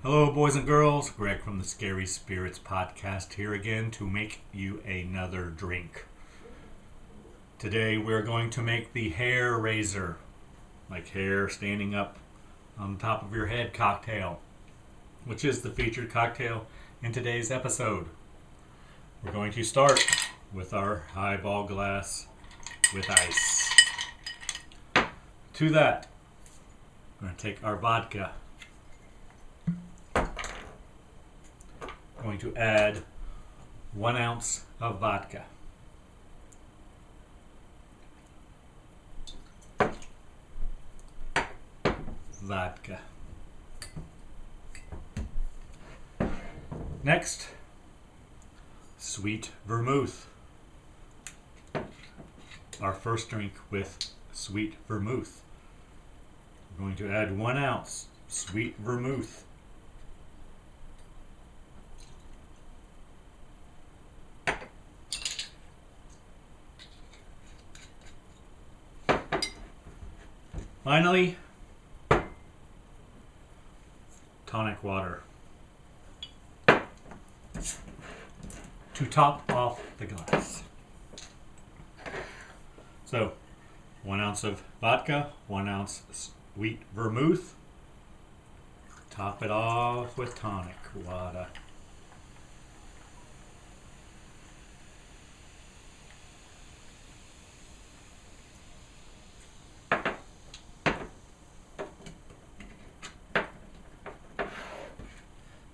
Hello, boys and girls. Greg from the Scary Spirits podcast here again to make you another drink. Today we're going to make the hair raiser, like hair standing up on top of your head cocktail, which is the featured cocktail in today's episode. We're going to start with our highball glass with ice. To that, we're going to take our vodka. Going to add 1 ounce of vodka. Next, sweet vermouth. Our first drink with sweet vermouth. We're going to add 1 ounce sweet vermouth. Finally, tonic water to top off the glass. So, 1 ounce of vodka, 1 ounce sweet vermouth. Top it off with tonic water.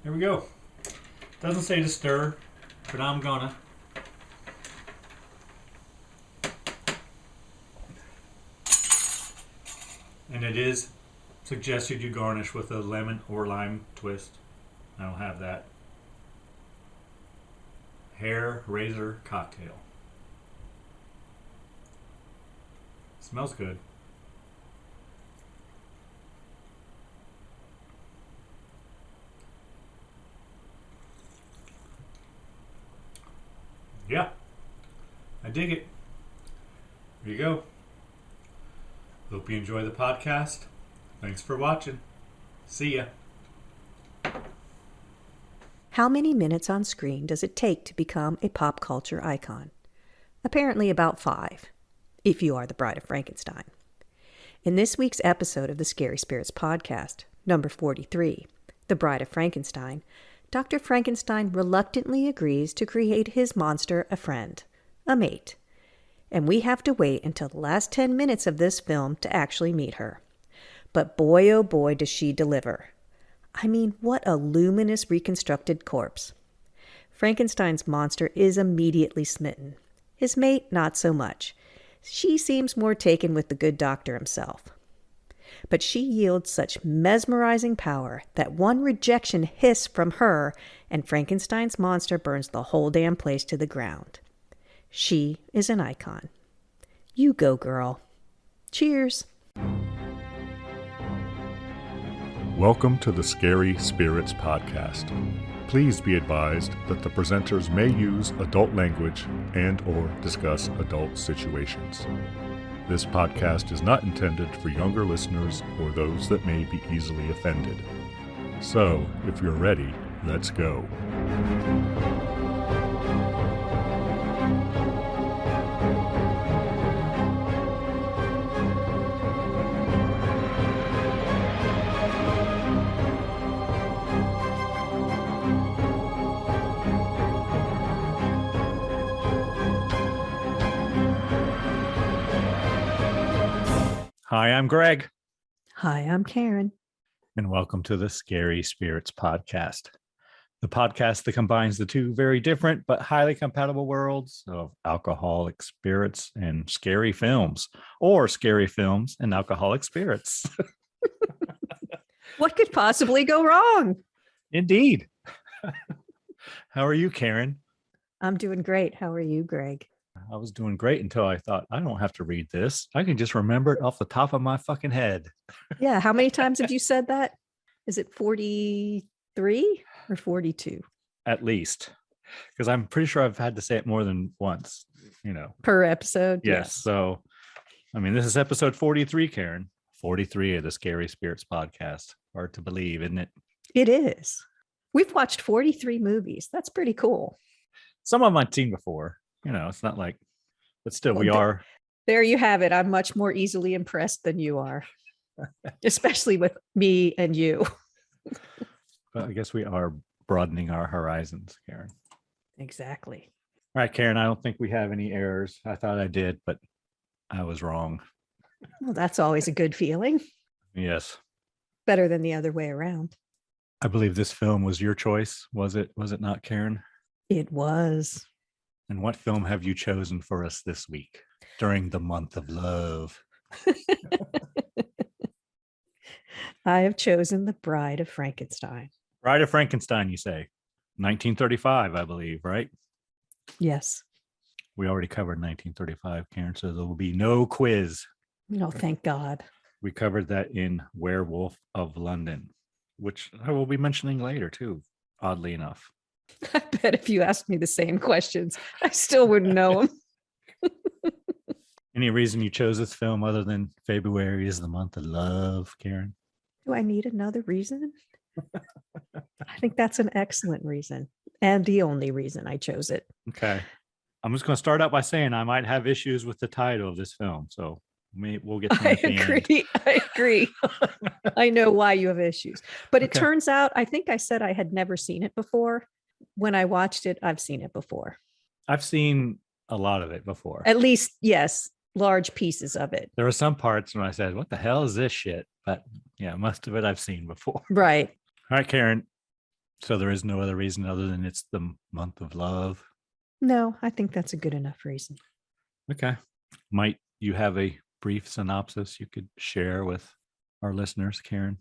There we go. Doesn't say to stir, but I'm gonna. And it is suggested you garnish with a lemon or lime twist. I don't have that. Hair razor cocktail. Smells good. Yeah, I dig it. There you go. Hope you enjoy the podcast. Thanks for watching. See ya. How many minutes on screen does it take to become a pop culture icon? Apparently about 5, if you are the Bride of Frankenstein. In this week's episode of the Scary Spirits podcast, number 43, The Bride of Frankenstein, Dr. Frankenstein reluctantly agrees to create his monster a friend, a mate. And we have to wait until the last 10 minutes of this film to actually meet her. But boy, oh boy, does she deliver. I mean, what a luminous reconstructed corpse. Frankenstein's monster is immediately smitten. His mate, not so much. She seems more taken with the good doctor himself. But she yields such mesmerizing power that one rejection hiss from her and Frankenstein's monster burns the whole damn place to the ground. She is an icon. You go, girl. Cheers. Welcome to the Scary Spirits podcast. Please be advised that the presenters may use adult language and/or discuss adult situations. This podcast is not intended for younger listeners or those that may be easily offended. So, if you're ready, let's go. Hi, I'm Greg. Hi, I'm Karen. And welcome to the Scary Spirits podcast. The podcast that combines the two very different but highly compatible worlds of alcoholic spirits and scary films, or scary films and alcoholic spirits. What could possibly go wrong? Indeed. How are you, Karen? I'm doing great. How are you, Greg? I was doing great until I thought, I don't have to read this. I can just remember it off the top of my fucking head. Yeah, how many times have you said that? Is it 43 or 42? At least. Because I'm pretty sure I've had to say it more than once, Per episode? Yes. So, I mean, this is episode 43, Karen. 43 of the Scary Spirits podcast. Hard to believe, isn't it? It is. We've watched 43 movies. That's pretty cool. Some of them I've seen before. It's not like, but still, we are. There you have it. I'm much more easily impressed than you are, especially with me and you. But I guess we are broadening our horizons, Karen. Exactly. All right, Karen, I don't think we have any errors. I thought I did, but I was wrong. Well, that's always a good feeling. Yes. Better than the other way around. I believe this film was your choice. Was it not, Karen? It was. And what film have you chosen for us this week during the month of love? I have chosen The Bride of Frankenstein. Bride of Frankenstein, you say? 1935, I believe, right? Yes. We already covered 1935, Karen, so there will be no quiz. No, thank God. We covered that in Werewolf of London, which I will be mentioning later, too, oddly enough. I bet if you asked me the same questions, I still wouldn't know them. Any reason you chose this film other than February is the month of love, Karen? Do I need another reason? I think that's an excellent reason and the only reason I chose it. Okay. I'm just going to start out by saying I might have issues with the title of this film. So we'll get to them at the end. I agree. I know why you have issues. But it Okay. turns out, I think I said I had never seen it before. When I watched it, I've seen it before. I've seen a lot of it before. At least, yes, large pieces of it. There were some parts when I said, what the hell is this shit? But yeah, most of it I've seen before. Right. All right, Karen. So there is no other reason other than it's the month of love. No, I think that's a good enough reason. Okay. Might you have a brief synopsis you could share with our listeners, Karen?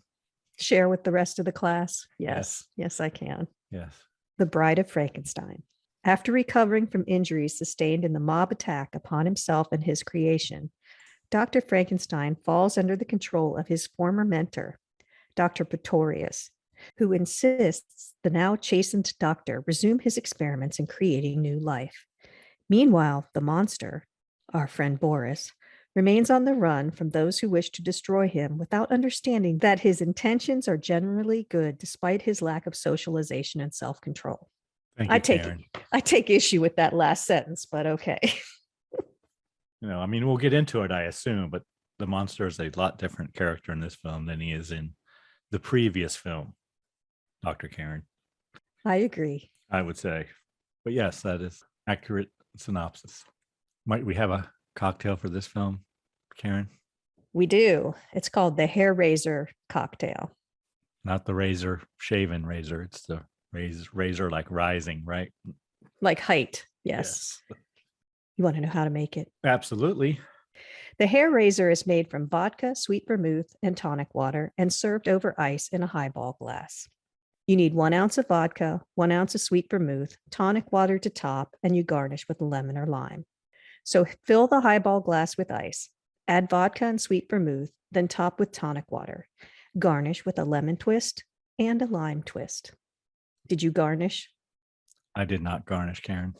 Share with the rest of the class? Yes, I can. Yes. The Bride of Frankenstein. After recovering from injuries sustained in the mob attack upon himself and his creation, Dr. Frankenstein falls under the control of his former mentor, Dr. Pretorius, who insists the now chastened doctor resume his experiments in creating new life. Meanwhile, the monster, our friend Boris, remains on the run from those who wish to destroy him without understanding that his intentions are generally good despite his lack of socialization and self-control. Thank you, Karen. I take issue with that last sentence, but okay. We'll get into it, I assume, but the monster is a lot different character in this film than he is in the previous film, Dr. Karen. I agree. I would say. But yes, that is accurate synopsis. Might we have a cocktail for this film, Karen? We do. It's called the hair razor cocktail. Not the razor shaven razor. It's the razor like rising, right? Like height. Yes. You want to know how to make it? Absolutely. The hair razor is made from vodka, sweet vermouth, and tonic water and served over ice in a highball glass. You need 1 ounce of vodka, 1 ounce of sweet vermouth, tonic water to top, and you garnish with lemon or lime. So fill the highball glass with ice, add vodka and sweet vermouth, then top with tonic water. Garnish with a lemon twist and a lime twist. Did you garnish? I did not garnish, Karen.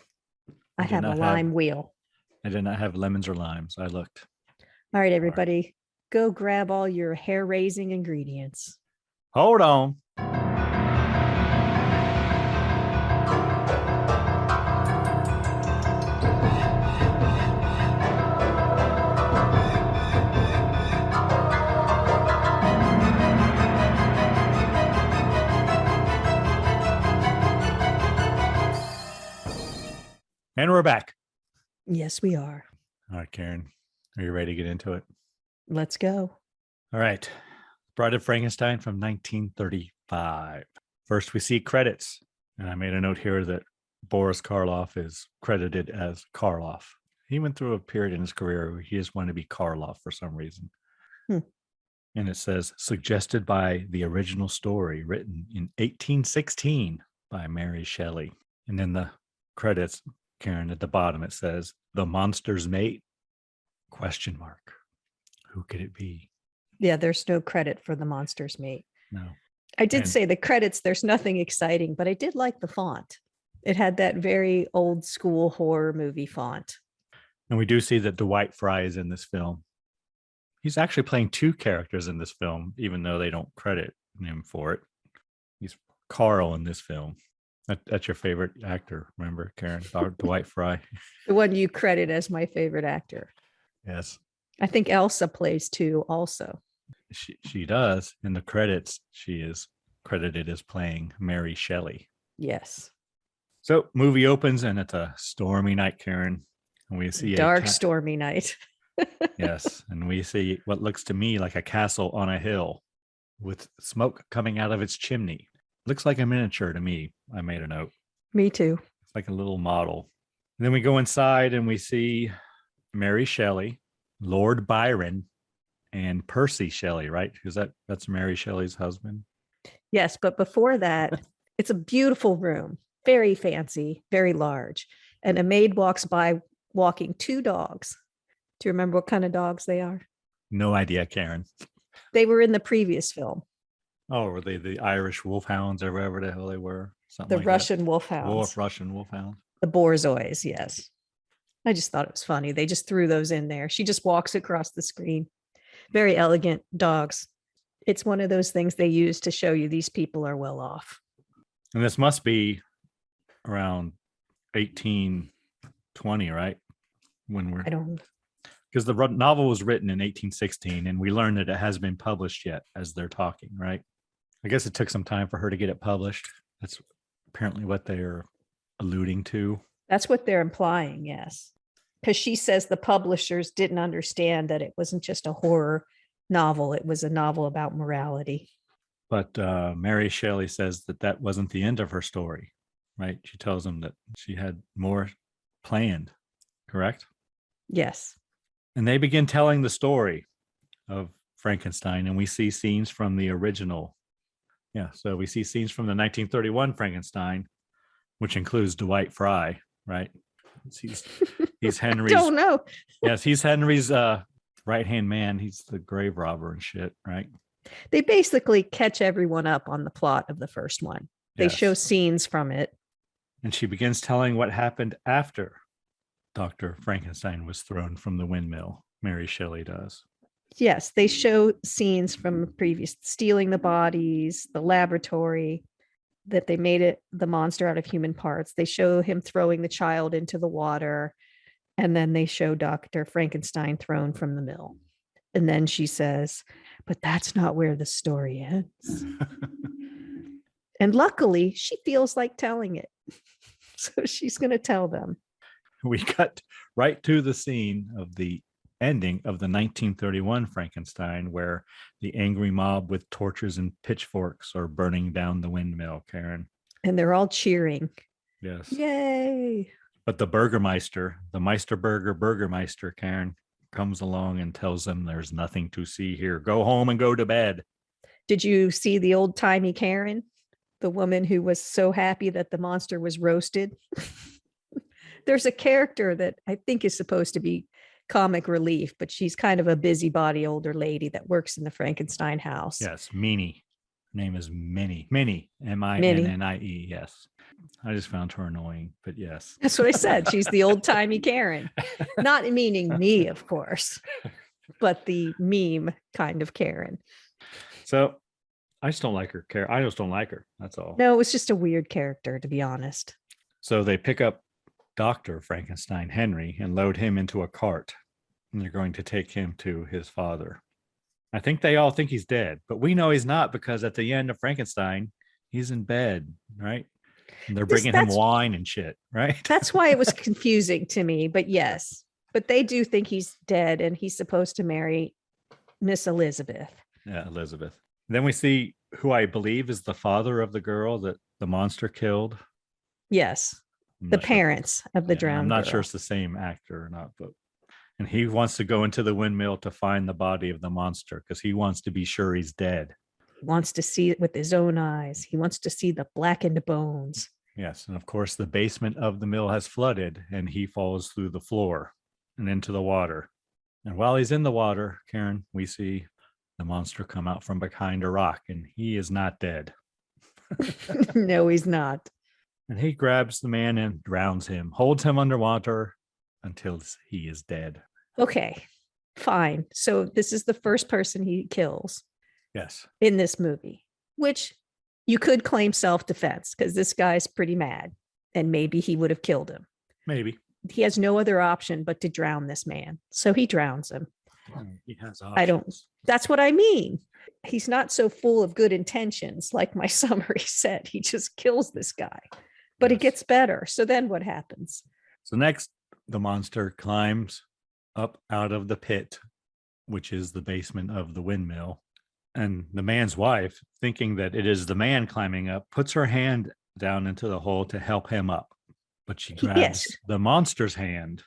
I have a lime wheel. I did not have lemons or limes. I looked. All right, everybody, go grab all your hair-raising ingredients. Hold on. And we're back. Yes, we are. All right, Karen, are you ready to get into it? Let's go. All right. Bride of Frankenstein from 1935. First, we see credits. And I made a note here that Boris Karloff is credited as Karloff. He went through a period in his career where he just wanted to be Karloff for some reason. And it says, suggested by the original story written in 1816 by Mary Shelley. And then the credits, Karen, at the bottom, it says, the monster's mate, ? Who could it be? Yeah, there's no credit for the monster's mate. No. I did say the credits, there's nothing exciting, but I did like the font. It had that very old school horror movie font. And we do see that Dwight Fry is in this film. He's actually playing 2 characters in this film, even though they don't credit him for it. He's Carl in this film. That's your favorite actor, remember, Karen? Dwight Fry. The one you credit as my favorite actor. Yes. I think Elsa plays too also. She does. In the credits, she is credited as playing Mary Shelley. Yes. So movie opens and it's a stormy night, Karen. And we see Dark, stormy night. Yes. And we see what looks to me like a castle on a hill with smoke coming out of its chimney. Looks like a miniature to me. I made a note. Me too. It's like a little model. And then we go inside and we see Mary Shelley, Lord Byron, and Percy Shelley, right? Because that's Mary Shelley's husband. Yes, but before that, it's a beautiful room, very fancy, very large. And a maid walks by walking two dogs. Do you remember what kind of dogs they are? No idea, Karen. They were in the previous film. Oh, were they the Irish wolfhounds or whatever the hell they were? Something The like Russian that. wolfhounds. Russian wolfhound. The Borzois, yes. I just thought it was funny. They just threw those in there. She just walks across the screen. Very elegant dogs. It's one of those things they use to show you these people are well off. And this must be around 1820, right? I don't. Because the novel was written in 1816, and we learned that it hasn't been published yet as they're talking, right? I guess it took some time for her to get it published. That's apparently what they're alluding to. That's what they're implying, yes. Because she says the publishers didn't understand that it wasn't just a horror novel. It was a novel about morality. But Mary Shelley says that wasn't the end of her story, right? She tells them that she had more planned, correct? Yes. And they begin telling the story of Frankenstein, and we see scenes from the original. Yeah, so we see scenes from the 1931 Frankenstein, which includes Dwight Fry, right? He's Henry's. Don't know. Yes, he's Henry's right-hand man. He's the grave robber and shit, right? They basically catch everyone up on the plot of the first one. They show scenes from it. And she begins telling what happened after Dr. Frankenstein was thrown from the windmill. Mary Shelley does. Yes, they show scenes from previous, stealing the bodies, the laboratory, that they made the monster out of human parts. They show him throwing the child into the water. And then they show Dr. Frankenstein thrown from the mill. And then she says, but that's not where the story ends. And luckily, she feels like telling it. So she's going to tell them. We cut right to the scene of the ending of the 1931 Frankenstein, where the angry mob with torches and pitchforks are burning down the windmill, Karen. And they're all cheering. Yes. Yay. But the Burgermeister, the Burgermeister, Karen, comes along and tells them there's nothing to see here. Go home and go to bed. Did you see the old-timey Karen? The woman who was so happy that the monster was roasted? There's a character that I think is supposed to be comic relief, but she's kind of a busybody older lady that works in the Frankenstein house. Yes, Minnie. Her name is Minnie. Minnie, M-I-N-N-I-E, yes. I just found her annoying, but yes. That's what I said. She's the old-timey Karen. Not meaning me, of course, but the meme kind of Karen. So I just don't like her. I just don't like her. That's all. No, it was just a weird character, to be honest. So they pick up Dr. Frankenstein, Henry, and load him into a cart. And they're going to take him to his father. I think they all think he's dead, but we know he's not, because at the end of Frankenstein, he's in bed, right? And they're bringing him wine and shit, right? That's why it was confusing to me, but yes. But they do think he's dead, and he's supposed to marry Miss Elizabeth. Yeah, Elizabeth. Then we see who I believe is the father of the girl that the monster killed. Yes, the parents of the drowned girl. I'm not sure it's the same actor or not, and he wants to go into the windmill to find the body of the monster because he wants to be sure he's dead. He wants to see it with his own eyes. He wants to see the blackened bones. Yes, and of course the basement of the mill has flooded, and he falls through the floor and into the water. And while he's in the water, Karen, we see the monster come out from behind a rock, and he is not dead. No, he's not. And he grabs the man and drowns him, holds him underwater until he is dead. Okay, fine. So this is the first person he kills. Yes. In this movie, which You could claim self-defense because this guy's pretty mad and maybe he would have killed him. Maybe. He has no other option but to drown this man. So he drowns him. He has options. I don't, that's what I mean. He's not so full of good intentions like my summary said. He just kills this guy, but it gets better. So then what happens? So next, the monster climbs up out of the pit, which is the basement of the windmill. And the man's wife, thinking that it is the man climbing up, puts her hand down into the hole to help him up. But she grabs the monster's hand.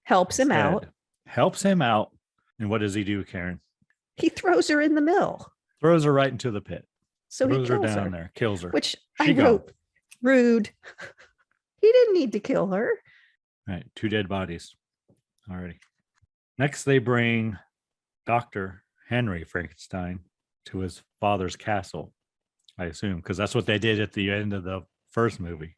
Helps him out. Helps him out. And what does he do, Karen? He throws her in the mill. Throws her right into the pit. So he throws her kills down her. there. Kills her. Which I wrote, rude. He didn't need to kill her. Right. 2 dead bodies already. Next, they bring Dr. Henry Frankenstein to his father's castle, I assume, because that's what they did at the end of the first movie.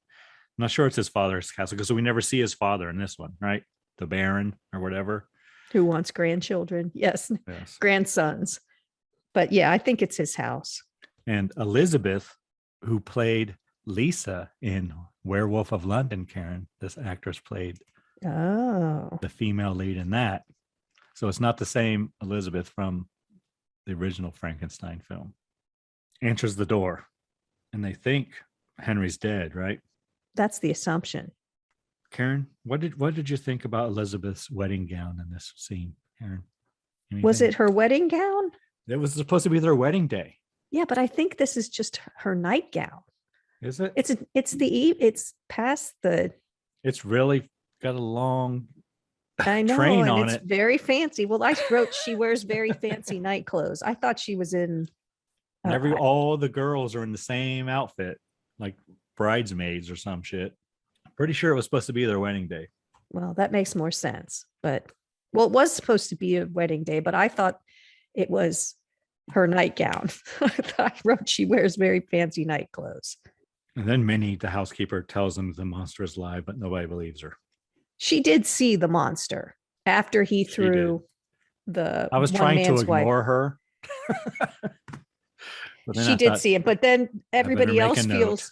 I'm not sure it's his father's castle because we never see his father in this one, right? The Baron or whatever. Who wants grandchildren? Yes. Grandsons. But yeah, I think it's his house. And Elizabeth, who played Lisa in Werewolf of London, Karen, this actress played the female lead in that. So it's not the same Elizabeth from the original Frankenstein film. Answers the door. And they think Henry's dead, right? That's the assumption. Karen, what did you think about Elizabeth's wedding gown in this scene, Karen? Anything? Was it her wedding gown? It was supposed to be their wedding day. Yeah, but I think this is just her nightgown. Is it? It's past the. It's really got a long I know, train and on it's it. very fancy. Well, I wrote she wears very fancy night clothes. I thought she was in. All the girls are in the same outfit, like bridesmaids or some shit. Pretty sure it was supposed to be their wedding day. Well, that makes more sense. But it was supposed to be a wedding day, but I thought it was her nightgown. I wrote she wears very fancy night clothes. And then Minnie, the housekeeper, tells them the monster is live, but nobody believes her. She did see the monster after he threw the. I was trying to ignore her. She did see it, but then everybody else feels.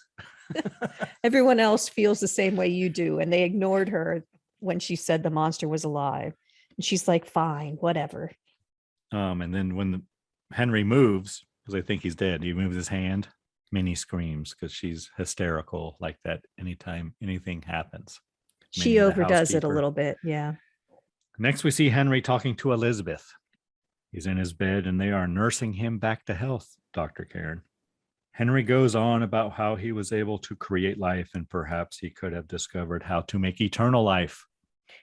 Everyone else feels the same way you do, and they ignored her when she said the monster was alive. And she's like, "Fine, whatever." And then when Henry moves, because I think he's dead, he moves his hand. Minnie screams because she's hysterical like that anytime anything happens. She overdoes it a little bit, yeah. Next, we see Henry talking to Elizabeth. He's in his bed, and they are nursing him back to health, Dr. Karen. Henry goes on about how he was able to create life, and perhaps he could have discovered how to make eternal life.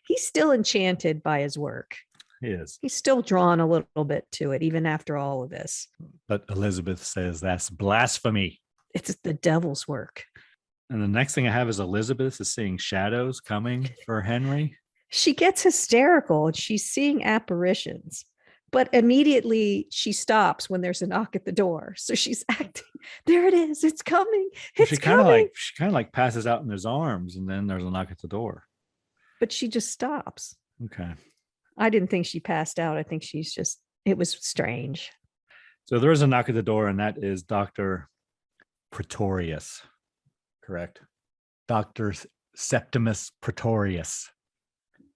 He's still enchanted by his work. He is. He's still drawn a little bit to it, even after all of this. But Elizabeth says that's blasphemy. It's the devil's work. And the next thing I have is Elizabeth is seeing shadows coming for Henry. She gets hysterical and she's seeing apparitions, but immediately she stops when there's a knock at the door. So she's acting, there it is, it's coming. She kind of like passes out in his arms, and then there's a knock at the door. But she just stops. Okay. I didn't think she passed out. I think it was strange. So there is a knock at the door, and that is Dr. Pretorius. Correct. Dr. Septimus Pretorius.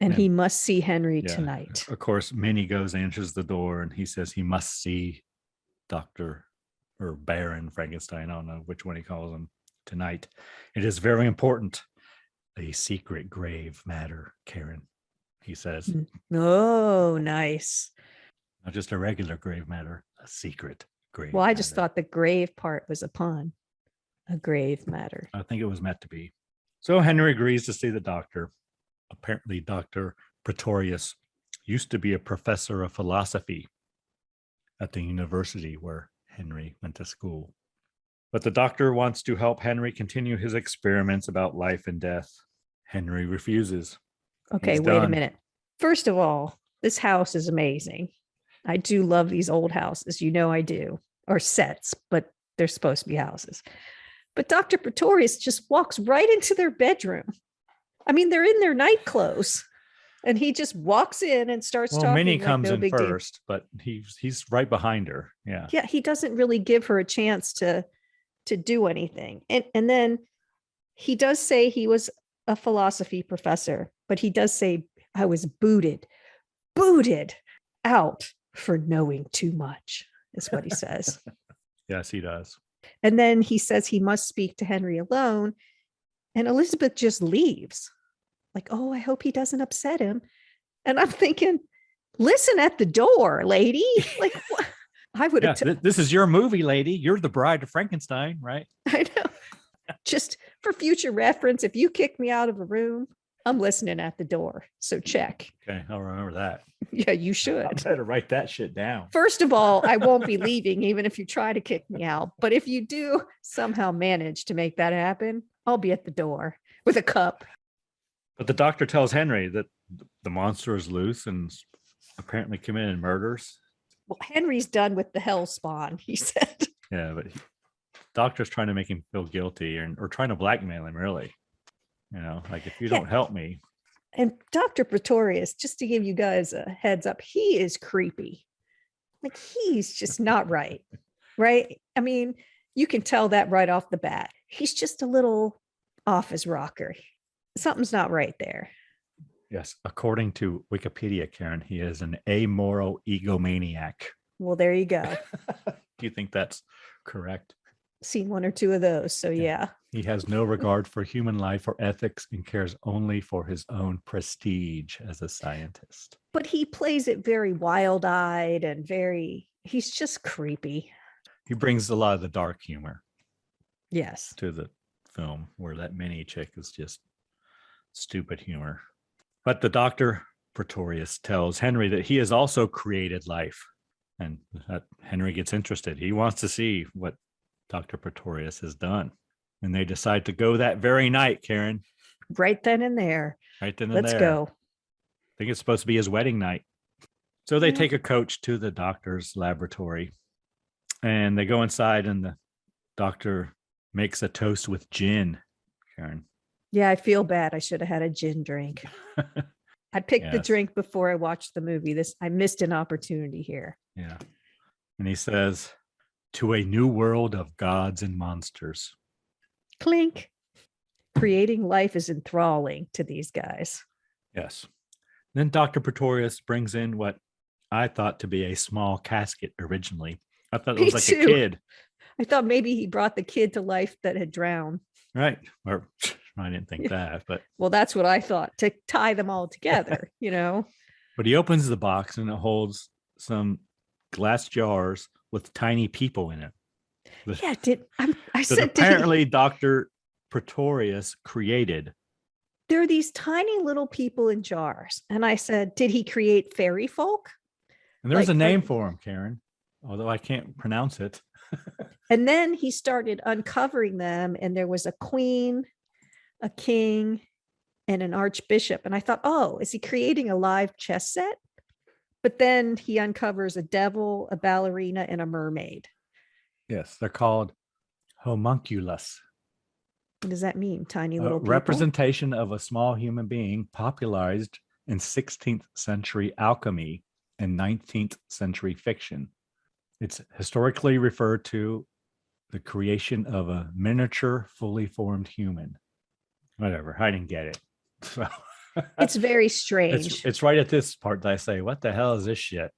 And he must see Henry tonight. Of course, Minnie goes, answers the door, and he says he must see Dr. or Baron Frankenstein. I don't know which one he calls him tonight. It is very important. A secret grave matter, Karen, he says. Oh, nice. Not just a regular grave matter, a secret grave Well, I just thought the grave part was a pun. A grave matter. I think it was meant to be. So Henry agrees to see the doctor. Apparently, Dr. Pretorius used to be a professor of philosophy at the university where Henry went to school. But the doctor wants to help Henry continue his experiments about life and death. Henry refuses. Okay, wait a minute. First of all, this house is amazing. I do love these old houses. You know I do. Or sets, but they're supposed to be houses. But Dr. Pretorius just walks right into their bedroom. I mean, they're in their night clothes. And he just walks in and starts talking. Minnie comes in first, but he's right behind her. Yeah. Yeah, he doesn't really give her a chance to to do anything. And then he does say he was a philosophy professor, but he does say, I was booted out for knowing too much, is what he says. Yes, he does. And then he says he must speak to Henry alone. And Elizabeth just leaves. Like, oh, I hope he doesn't upset him. And I'm thinking, listen at the door, lady. Like, what? I would have. This is your movie, lady. You're the Bride of Frankenstein, right? I know. Just for future reference, if you kick me out of a room, I'm listening at the door. So check. Okay, I'll remember that. Yeah, you should. I better write that shit down. First of all, I won't be leaving, even if you try to kick me out. But if you do somehow manage to make that happen, I'll be at the door with a cup. But the doctor tells Henry that the monster is loose and apparently committed murders. Well, Henry's done with the hell spawn, he said. Yeah, but doctor's trying to make him feel guilty or trying to blackmail him, really. You know, like, if you don't help me. And Dr. Pretorius, just to give you guys a heads up, he is creepy. Like, he's just not right. Right? I mean, you can tell that right off the bat. He's just a little off his rocker. Something's not right there. Yes, according to Wikipedia, Karen, he is an amoral egomaniac. Well, there you go. Do you think that's correct? Seen one or two of those, so yeah. He has no regard for human life or ethics and cares only for his own prestige as a scientist. But he plays it very wild-eyed and he's just creepy. He brings a lot of the dark humor. Yes. To the film, where that mini chick is just stupid humor. But the doctor, Pretorius, tells Henry that he has also created life. And that Henry gets interested. He wants to see what Dr. Pretorius has done. And they decide to go that very night, Karen. Right then and there. Right then and there. Let's go. I think it's supposed to be his wedding night. So they take a coach to the doctor's laboratory. And they go inside, and the doctor makes a toast with gin, Karen. Yeah, I feel bad. I should have had a gin drink. I picked the drink before I watched the movie. I missed an opportunity here. Yeah. And he says, to a new world of gods and monsters. Clink. Creating life is enthralling to these guys. Yes. Then Dr. Pretorius brings in what I thought to be a small casket originally. I thought it was like a kid. I thought maybe he brought the kid to life that had drowned. Right. Or I didn't think that, but. Well, that's what I thought, to tie them all together, you know. But he opens the box and it holds some glass jars with tiny people in it. Yeah, I said apparently Dr. Pretorius created. There are these tiny little people in jars. And I said, did he create fairy folk? And there's a name for him, Karen, although I can't pronounce it. And then he started uncovering them, and there was a queen, a king, and an archbishop. And I thought, oh, is he creating a live chess set? But then he uncovers a devil, a ballerina, and a mermaid. Yes, they're called homunculus. What does that mean? Tiny little people? Representation of a small human being popularized in 16th century alchemy and 19th century fiction. It's historically referred to the creation of a miniature, fully formed human. Whatever, I didn't get it. So it's very strange. It's right at this part that I say, what the hell is this shit?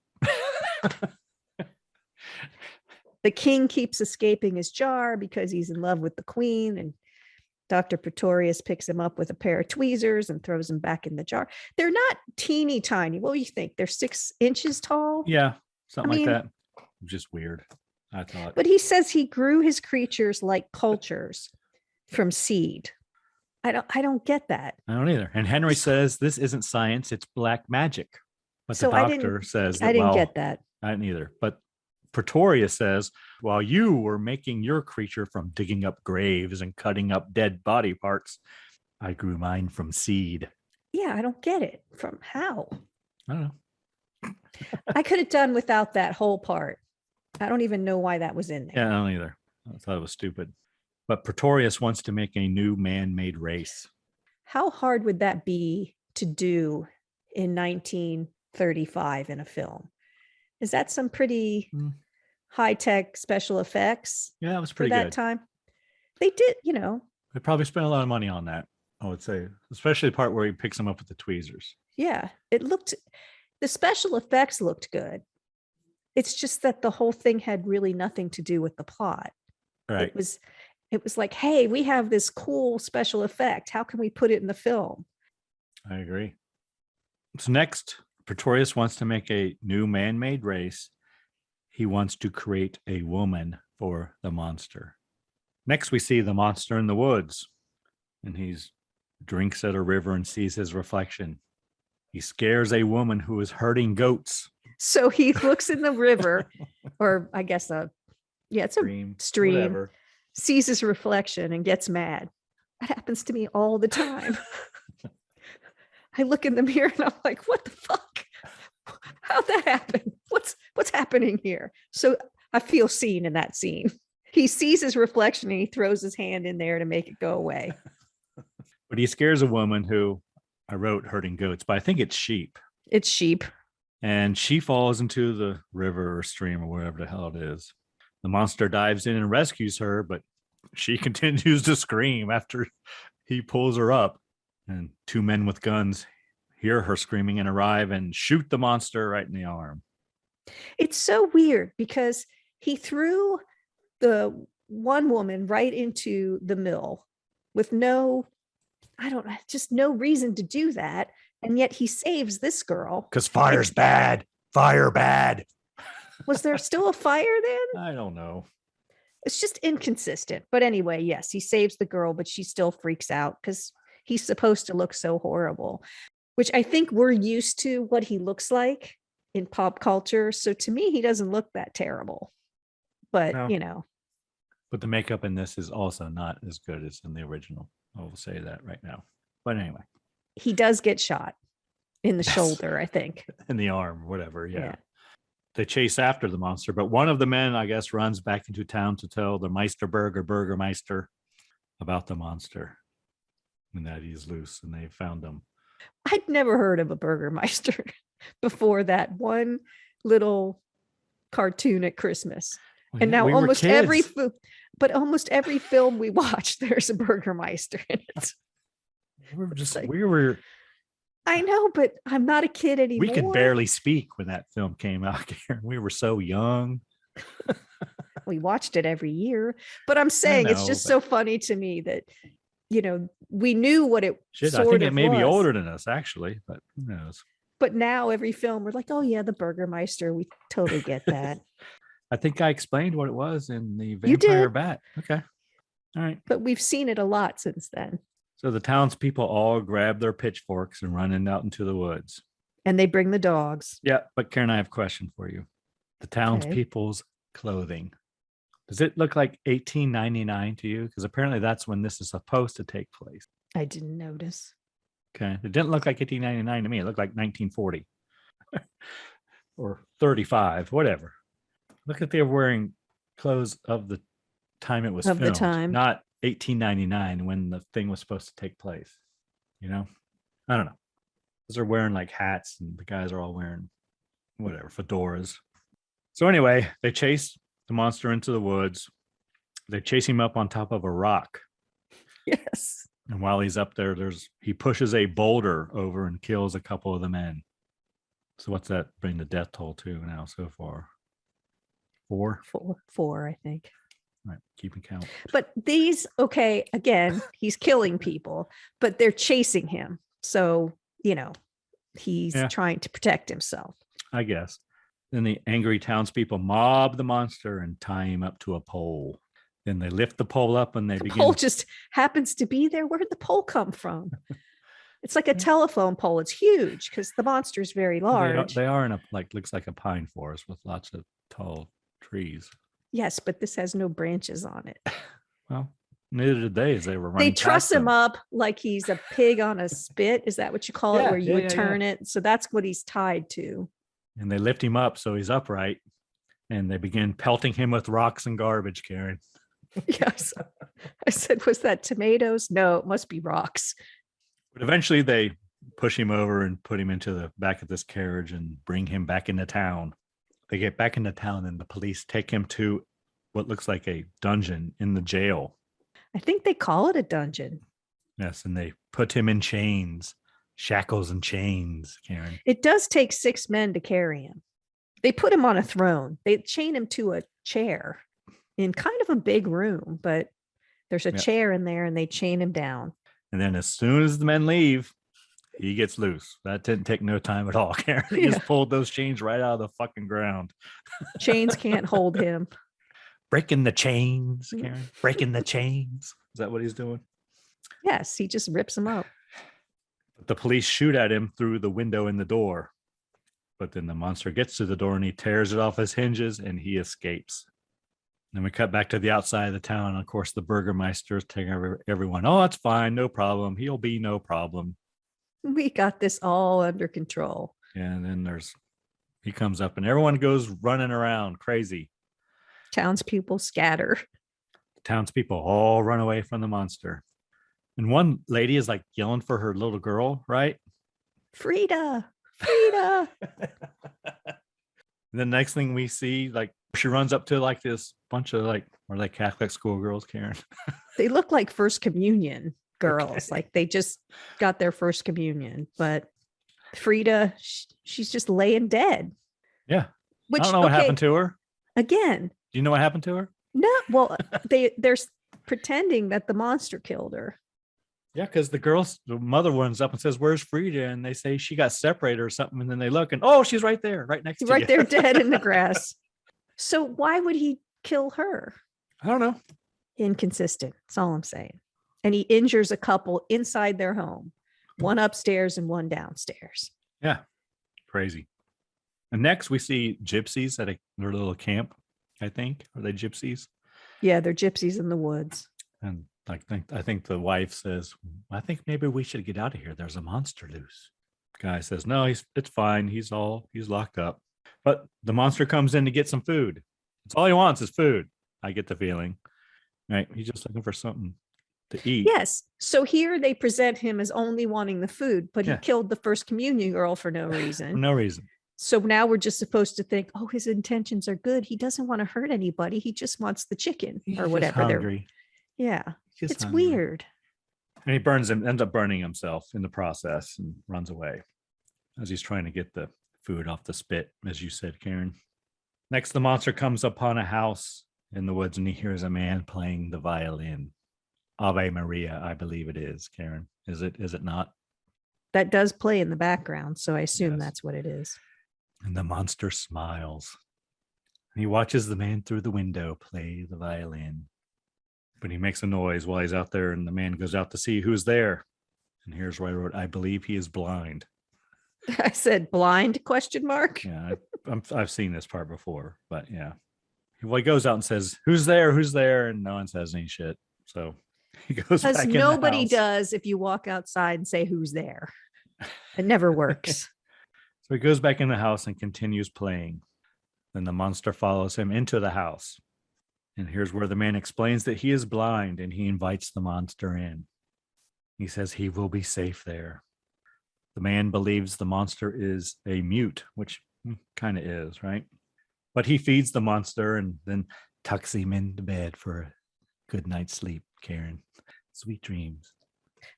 The king keeps escaping his jar because he's in love with the queen, and Dr. Pretorius picks him up with a pair of tweezers and throws him back in the jar. They're not teeny tiny. What do you think? They're 6 inches tall? Yeah, something like that. Just weird, I thought. But he says he grew his creatures like cultures from seed. I don't get that. I don't either. And Henry says this isn't science, it's black magic. But the doctor says that, I didn't get that. I didn't either. But Pretorius says, while you were making your creature from digging up graves and cutting up dead body parts, I grew mine from seed. Yeah, I don't get it. From how? I don't know. I could have done without that whole part. I don't even know why that was in there. Yeah, I don't either. I thought it was stupid. But Pretorius wants to make a new man-made race. How hard would that be to do in 1935 in a film? Is that some pretty high-tech special effects? Yeah, it was pretty for that good. time. They did, you know. They probably spent a lot of money on that, I would say, especially the part where he picks him up with the tweezers. Yeah, the special effects looked good. It's just that the whole thing had really nothing to do with the plot. Right. It was like, hey, we have this cool special effect. How can we put it in the film? I agree. So next, Pretorius wants to make a new man-made race. He wants to create a woman for the monster. Next, we see the monster in the woods, and he drinks at a river and sees his reflection. He scares a woman who is herding goats. So he looks in the river, or I guess it's a stream, whatever. Sees his reflection and gets mad. That happens to me all the time. I look in the mirror and I'm like, what the fuck? How'd that happen? What's happening here? So I feel seen in that scene. He sees his reflection and he throws his hand in there to make it go away. But he scares a woman who, I wrote herding goats, but I think it's sheep. It's sheep. And she falls into the river or stream or wherever the hell it is. The monster dives in and rescues her, but she continues to scream after he pulls her up. And two men with guns hear her screaming and arrive and shoot the monster right in the arm. It's so weird because he threw the one woman right into the mill with no reason to do that. And yet he saves this girl. Because fire's bad. Fire bad. Was there still a fire then? I don't know. It's just inconsistent. But anyway, yes, he saves the girl, but she still freaks out because he's supposed to look so horrible, which I think we're used to what he looks like in pop culture. So to me, he doesn't look that terrible. But, no. But the makeup in this is also not as good as in the original. I will say that right now. But anyway. He does get shot in the shoulder, I think. In the arm, whatever. Yeah. They chase after the monster, but one of the men, I guess, runs back into town to tell the Burgermeister about the monster and that he's loose and they found him. I'd never heard of a Burgermeister before that one little cartoon at Christmas. Well, and now almost every film we watch, there's a Burgermeister in it. We were. I know, but I'm not a kid anymore. We could barely speak when that film came out. We were so young. We watched it every year, but I'm saying it's just so funny to me that, we knew what it I think it may be older than us actually, but who knows? But now every film we're like, oh yeah, the Burgermeister. We totally get that. I think I explained what it was in the Vampire Bat. Okay. All right. But we've seen it a lot since then. So the townspeople all grab their pitchforks and run out into the woods. And they bring the dogs. Yeah, but Karen, I have a question for you. The townspeople's clothing. Does it look like $18.99 to you? Because apparently that's when this is supposed to take place. I didn't notice. Okay. It didn't look like $18.99 to me. It looked like 1940 or 35, whatever. Look at they were wearing clothes of the time it was filmed. The time. Not $18.99 when the thing was supposed to take place. I don't know. Because they're wearing like hats and the guys are all wearing whatever, fedoras. So anyway, they chase the monster into the woods. They chase him up on top of a rock. Yes. And while he's up there, he pushes a boulder over and kills a couple of the men. So what's that bring the death toll to now so far? Four, I think. Right, keeping count. But again, he's killing people, but they're chasing him. So, he's trying to protect himself. I guess. Then the angry townspeople mob the monster and tie him up to a pole. Then they lift the pole up and the pole just happens to be there. Where did the pole come from? It's like a telephone pole. It's huge because the monster is very large. They are in looks like a pine forest with lots of tall trees. Yes, but this has no branches on it. Well, neither did they as they were running. They truss him up like he's a pig on a spit. Is that what you call it? Where you would turn it? So that's what he's tied to. And they lift him up so he's upright. And they begin pelting him with rocks and garbage, Karen. Yes. I said, was that tomatoes? No, it must be rocks. But eventually they push him over and put him into the back of this carriage and bring him back into town. They get back into town and the police take him to what looks like a dungeon in the jail. I think they call it a dungeon. Yes, and they put him in chains, shackles and chains, Karen. It does take 6 men to carry him. They put him on a throne. They chain him to a chair in kind of a big room, but there's a chair in there and they chain him down. And then as soon as the men leave, he gets loose. That didn't take no time at all, Karen. He just pulled those chains right out of the fucking ground. Chains can't hold him. Breaking the chains, Karen. Breaking the chains. Is that what he's doing? Yes, he just rips them up. But the police shoot at him through the window in the door. But then the monster gets to the door and he tears it off his hinges and he escapes. Then we cut back to the outside of the town. And of course, the Burgermeister is telling everyone, oh, it's fine. No problem. He'll be no problem. We got this all under control. Yeah, and then he comes up and everyone goes running around crazy. Townspeople scatter. Townspeople all run away from the monster. And one lady is like yelling for her little girl, right? Frida. Frida. The next thing we see, like she runs up to like this bunch of like, are they Catholic schoolgirls, Karen? They look like First Communion girls. Okay. Like they just got their First Communion. But Frida, she's just laying dead. Yeah. Which, I don't know what happened to her. Again. Do you know what happened to her? No. Well, they're pretending that the monster killed her. Yeah, because the mother runs up and says, where's Frida? And they say she got separated or something. And then they look and, oh, she's right there, right next to you. Right there, dead in the grass. So why would he kill her? I don't know. Inconsistent. That's all I'm saying. And he injures a couple inside their home, one upstairs and one downstairs. Yeah, crazy. And next we see gypsies at their little camp, I think. Are they gypsies? Yeah, they're gypsies in the woods. And I think the wife says, I think maybe we should get out of here. There's a monster loose. Guy says, no, it's fine. He's locked up. But the monster comes in to get some food. It's all he wants is food. I get the feeling. Right? He's just looking for something to eat. Yes. So here they present him as only wanting the food, but he killed the First Communion girl for no reason. For no reason. So now we're just supposed to think, oh, his intentions are good. He doesn't want to hurt anybody. He just wants the chicken or whatever. Hungry. Yeah. It's hungry. Weird. And he ends up burning himself in the process and runs away as he's trying to get the food off the spit, as you said, Karen. Next, the monster comes upon a house in the woods and he hears a man playing the violin. Ave Maria, I believe it is, Karen. Is it not? That does play in the background, so I assume that's what it is. And the monster smiles. He watches the man through the window play the violin. But he makes a noise while he's out there, and the man goes out to see who's there. And here's where I wrote, I believe he is blind. I said blind ? Yeah, I've seen this part before, but yeah. Well, he goes out and says, who's there? Who's there? And no one says any shit. So he goes back in the house. Nobody does if you walk outside and say who's there. It never works. So he goes back in the house and continues playing. Then the monster follows him into the house. And here's where the man explains that he is blind and he invites the monster in. He says he will be safe there. The man believes the monster is a mute, which kind of is, right? But he feeds the monster and then tucks him into bed for a good night's sleep, Karen. Sweet dreams.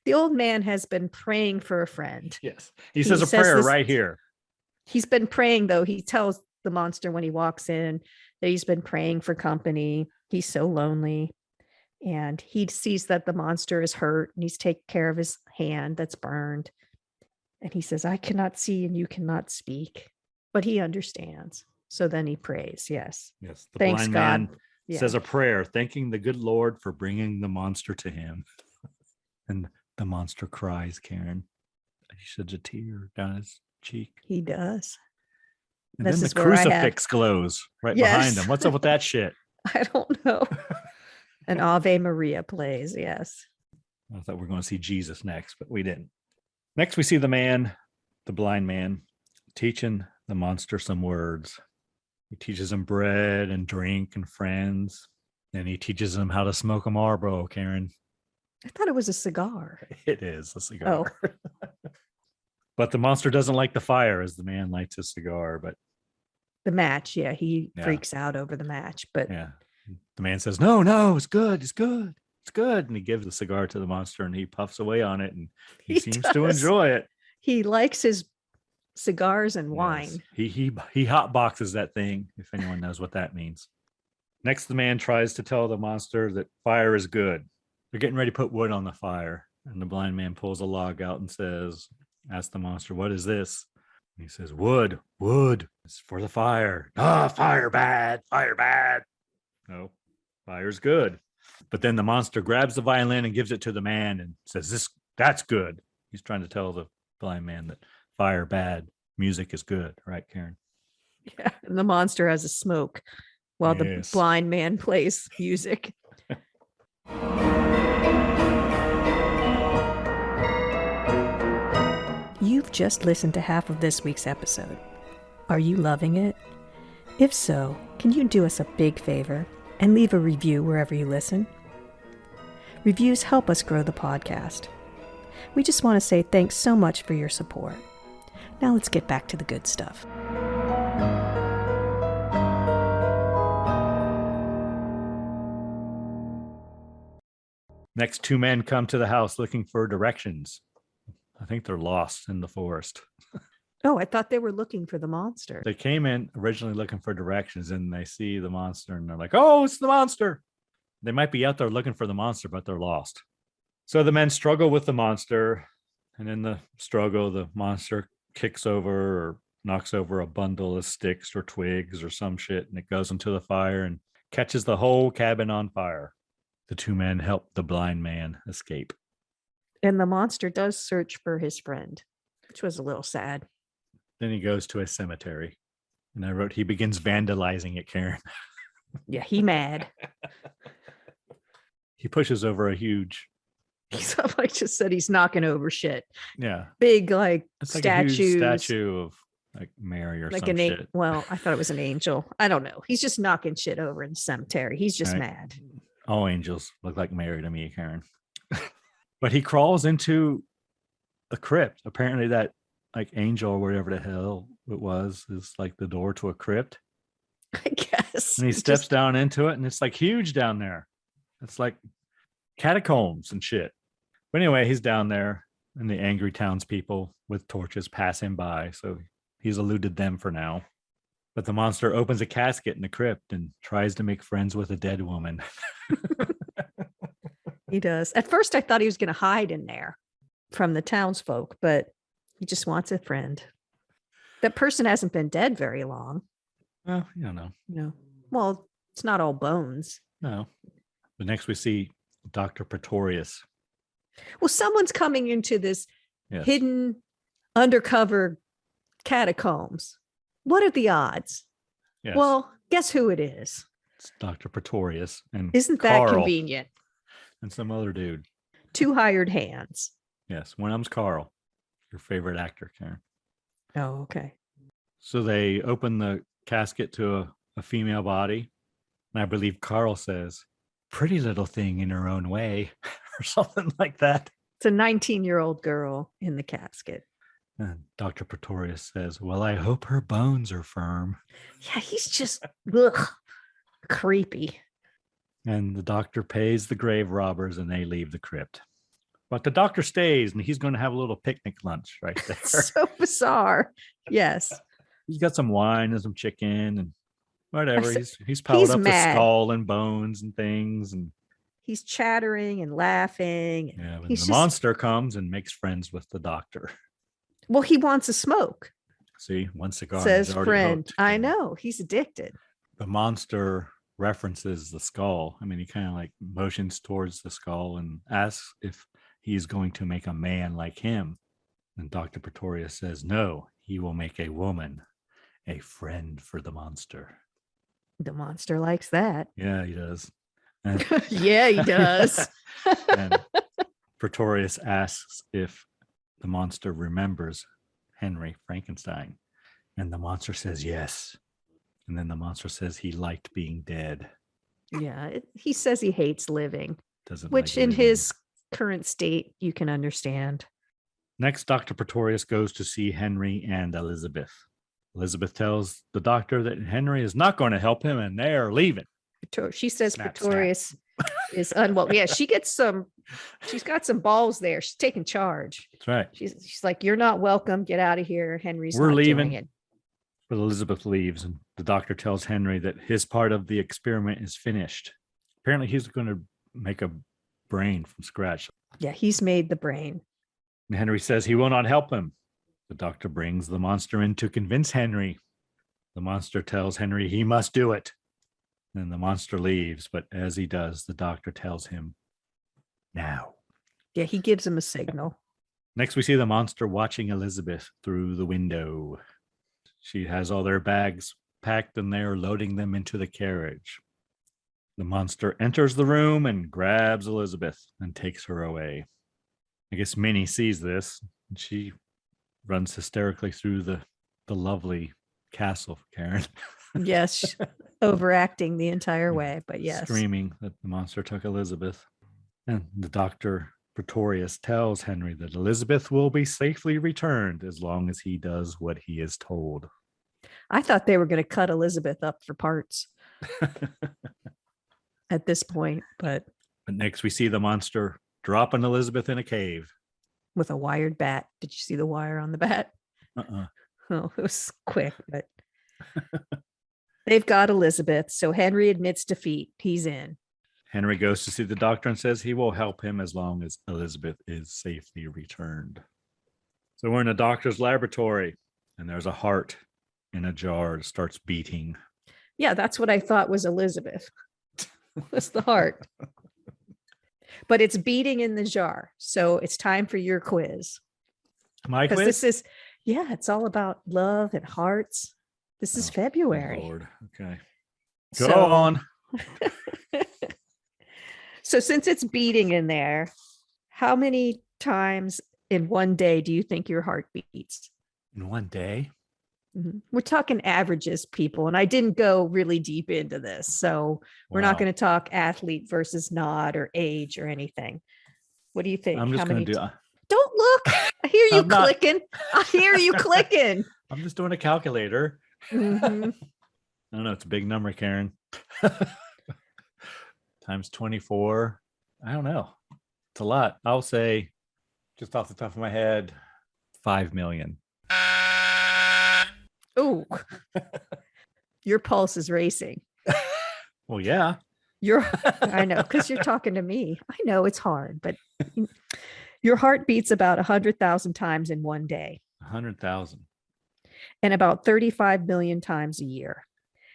The old man has been praying for a friend. Yes. He says a prayer right here. He's been praying, though. He tells the monster when he walks in that he's been praying for company. He's so lonely. And he sees that the monster is hurt and he's taking care of his hand that's burned. And he says, I cannot see and you cannot speak. But he understands. So then he prays. Yes. Yes. The Thanks, blind God. man says a prayer, thanking the good Lord for bringing the monster to him. And the monster cries, Karen. He sheds a tear down his cheek. He does. And then the crucifix glows right behind him. What's up with that shit? I don't know. An Ave Maria plays, yes. I thought we were going to see Jesus next, but we didn't. Next, we see the blind man, teaching the monster some words. He teaches him bread and drink and friends. Then he teaches him how to smoke a Marlboro, Karen. I thought it was a cigar. It is a cigar. Oh. But the monster doesn't like the fire as the man lights his cigar. But the match, he freaks out over the match. But the man says, no, it's good. It's good. it's good. And he gives the cigar to the monster and he puffs away on it and he He seems to does. enjoy it. He likes his cigars and Yes. wine. He hot boxes that thing, if anyone knows what that means. Next, the man tries to tell the monster that fire is good. They're getting ready to put wood on the fire. And the blind man pulls a log out and asks the monster, what is this? And he says, wood. It's for the fire. Ah, fire bad. No, fire's good. But then the monster grabs the violin and gives it to the man and says, that's good. He's trying to tell the blind man that fire bad, music is good. Right, Karen? Yeah. And the monster has a smoke while Yes. the blind man plays music. You've just listened to half of this week's episode. Are you loving it? If so, can you do us a big favor and leave a review wherever you listen? Reviews help us grow the podcast. We just want to say thanks so much for your support. Now let's get back to the good stuff. Next, two men come to the house looking for directions. I think they're lost in the forest. Oh, I thought they were looking for the monster. They came in originally looking for directions and they see the monster and they're like, oh, it's the monster. They might be out there looking for the monster, but they're lost. So the men struggle with the monster. And in the struggle, the monster kicks over or knocks over a bundle of sticks or twigs or some shit. And it goes into the fire and catches the whole cabin on fire. The two men help the blind man escape. And the monster does search for his friend, which was a little sad. Then he goes to a cemetery. And I wrote, he begins vandalizing it, Karen. Yeah, he mad. He pushes over a huge... I just said he's knocking over shit. Yeah. Big, like, It's like statues. a huge statue of like Mary or like some shit. Well, I thought it was an angel. I don't know. He's just knocking shit over in the cemetery. He's just Right. mad. All angels look like Mary to me, Karen. But he crawls into a crypt. Apparently that like angel or whatever the hell it was is like the door to a crypt. I guess. And he steps down into it and it's like huge down there. It's like catacombs and shit. But anyway, he's down there and the angry townspeople with torches pass him by. So he's eluded them for now. But the monster opens a casket in the crypt and tries to make friends with a dead woman. He does. At first, I thought he was going to hide in there from the townsfolk, but he just wants a friend. That person hasn't been dead very long. Well, you don't know. No. Well, it's not all bones. No. But next we see Dr. Pretorius. Well, someone's coming into this Yes. hidden undercover catacombs. What are the odds? Yes. Well, guess who it is? It's Dr. Pretorius and Isn't that Carl convenient? and some other dude. Two hired hands. Yes. One of them's Carl, your favorite actor, Karen. Oh, okay. So they open the casket to a female body. And I believe Carl says, pretty little thing in her own way, or something like that. It's a 19-year-old girl in the casket. And Dr. Pretorius says, well, I hope her bones are firm. Yeah, he's just creepy. And the doctor pays the grave robbers and they leave the crypt. But the doctor stays and he's going to have a little picnic lunch right there. So bizarre. Yes. He's got some wine and some chicken and whatever. He's piled up mad. the skull and bones and things. And He's chattering and laughing. yeah, when He's the monster comes and makes friends with the doctor. Well, he wants a smoke. See, one cigar. Says he's already friend. hooked. I know. He's addicted. The monster references the skull. I mean, he kind of like motions towards the skull and asks if he's going to make a man like him. And Dr. Pretorius says, no, he will make a woman, a friend for the monster. The monster likes that. Yeah, he does. And, Yeah, he does. and Pretorius asks if the monster remembers Henry Frankenstein. And the monster says yes. And then the monster says he liked being dead. Yeah. He says he hates living, Doesn't which like in living. his current state, you can understand. Next, Dr. Pretorius goes to see Henry and Elizabeth. Elizabeth tells the doctor that Henry is not going to help him and they're leaving. She says Snap, Pretorius is unwelcome. Yeah, she's got some balls there. She's taking charge. That's right. She's like, you're not welcome. Get out of here. Henry's We're not leaving. doing it. But Elizabeth leaves, and the doctor tells Henry that his part of the experiment is finished. Apparently, he's going to make a brain from scratch. Yeah, he's made the brain. And Henry says he will not help him. The doctor brings the monster in to convince Henry. The monster tells Henry he must do it. Then the monster leaves, but as he does, the doctor tells him, now. Yeah, he gives him a signal. Next, we see the monster watching Elizabeth through the window. She has all their bags packed and they're loading them into the carriage. The monster enters the room and grabs Elizabeth and takes her away. I guess Minnie sees this and she runs hysterically through the lovely castle, Karen. Yes, overacting the entire way, but yes. Screaming that the monster took Elizabeth. And the doctor, Pretorius, tells Henry that Elizabeth will be safely returned as long as he does what he is told. I thought they were going to cut Elizabeth up for parts at this point, but next we see the monster dropping Elizabeth in a cave. With a wired bat. Did you see the wire on the bat? Uh-uh. Oh, it was quick, but they've got Elizabeth. So Henry admits defeat. He's in. Henry goes to see the doctor and says he will help him as long as Elizabeth is safely returned. So we're in the doctor's laboratory and there's a heart in a jar that starts beating. Yeah, that's what I thought was Elizabeth. Was the heart. But it's beating in the jar. So it's time for your quiz. My quiz? This is, yeah, it's all about love and hearts. This is February. Lord. Okay. Go on. So since it's beating in there, how many times in one day do you think your heart beats? In one day? Mm-hmm. We're talking averages, people, and I didn't go really deep into this. So we're not going to talk athlete versus not or age or anything. What do you think? I'm just going to do. Don't look. I hear you clicking. I hear you clicking. I'm just doing a calculator. Mm-hmm. I don't know. It's a big number, Karen. Times 24. I don't know. It's a lot. I'll say, just off the top of my head, 5 million. Oh, your pulse is racing. Well, yeah. I know, because you're talking to me. I know it's hard, but your heart beats about 100,000 times in one day. 100,000. And about 35 million times a year.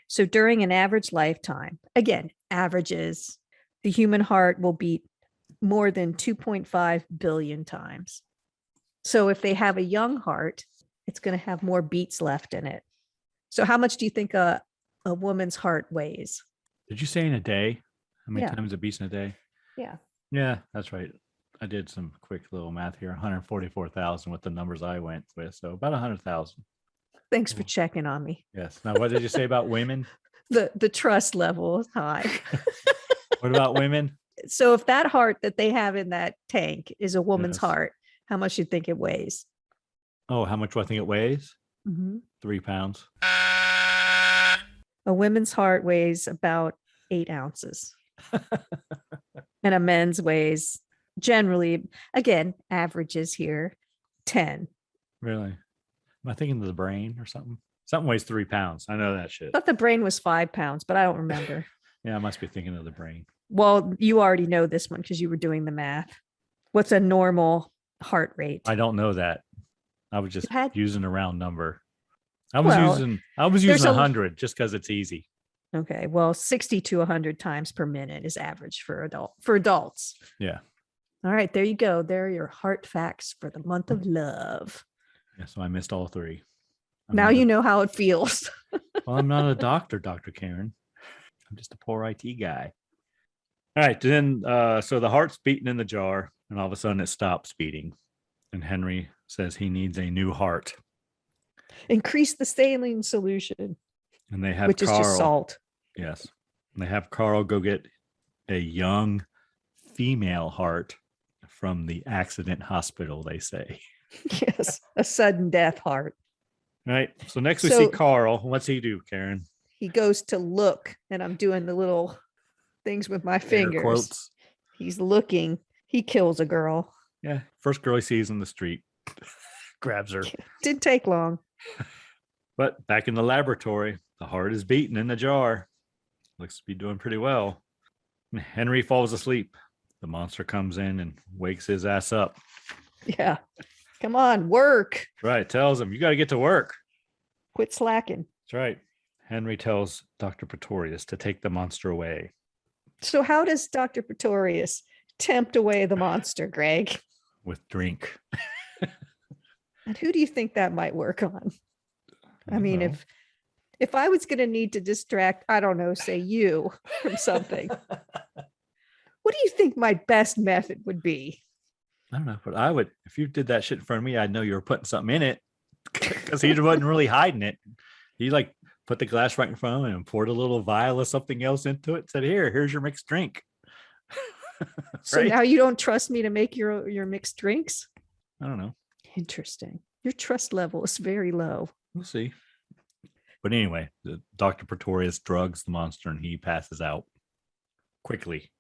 So during an average lifetime, again, averages, the human heart will beat more than 2.5 billion times. So if they have a young heart, it's going to have more beats left in it. So how much do you think a woman's heart weighs? Did you say in a day? How many times it beats in a day? Yeah. Yeah, that's right. I did some quick little math here. 144,000 with the numbers I went with. So about 100,000. Thanks for checking on me. Yes. Now, what did you say about women? The trust level is high. What about women? So if that heart that they have in that tank is a woman's heart, how much do you think it weighs? Oh, how much do I think it weighs? Mm-hmm. 3 pounds. A women's heart weighs about 8 ounces. And a men's weighs generally, again, averages here, 10. Really? Am I thinking of the brain or something? Something weighs 3 pounds. I know that shit. I thought the brain was 5 pounds, but I don't remember. Yeah, I must be thinking of the brain. Well, you already know this one because you were doing the math. What's a normal heart rate? I don't know that. I was just using a round number. I was using 100 just because it's easy. Okay. Well, 60 to 100 times per minute is average for adults. Yeah. All right. There you go. There are your heart facts for the month of love. Yeah, so I missed all 3. Now you know how it feels. Well, I'm not a doctor, Dr. Karen. I'm just a poor IT guy. All right. Then, so the heart's beating in the jar, and all of a sudden it stops beating. And Henry says he needs a new heart. Increase the saline solution. And they have which Carl, is just salt. Yes. And they have Carl go get a young female heart from the accident hospital, they say. Yes. A sudden death heart. Right. So next we see Carl. What's he do, Karen? He goes to look, and I'm doing the little things with my Air fingers. quotes. He's looking. He kills a girl. Yeah. First girl he sees in the street. Grabs her. Didn't take long. But back in the laboratory, the heart is beating in the jar. Looks to be doing pretty well. Henry falls asleep. The monster comes in and wakes his ass up. Yeah. Come on, work. That's right. Tells him, you got to get to work. Quit slacking. That's right. Henry tells Dr. Pretorius to take the monster away. So how does Dr. Pretorius tempt away the monster, Greg? With drink. And who do you think that might work on? I mean, know. if I was going to need to distract, I don't know, say you from something, what do you think my best method would be? I don't know, but I would, if you did that shit in front of me, I'd know you were putting something in it because he wasn't really hiding it. He like put the glass right in front of him and poured a little vial of something else into it. Said, here's your mixed drink. So now you don't trust me to make your mixed drinks? I don't know. Interesting. Your trust level is very low. We'll see. But anyway, Dr. Pretorius drugs the monster and he passes out quickly.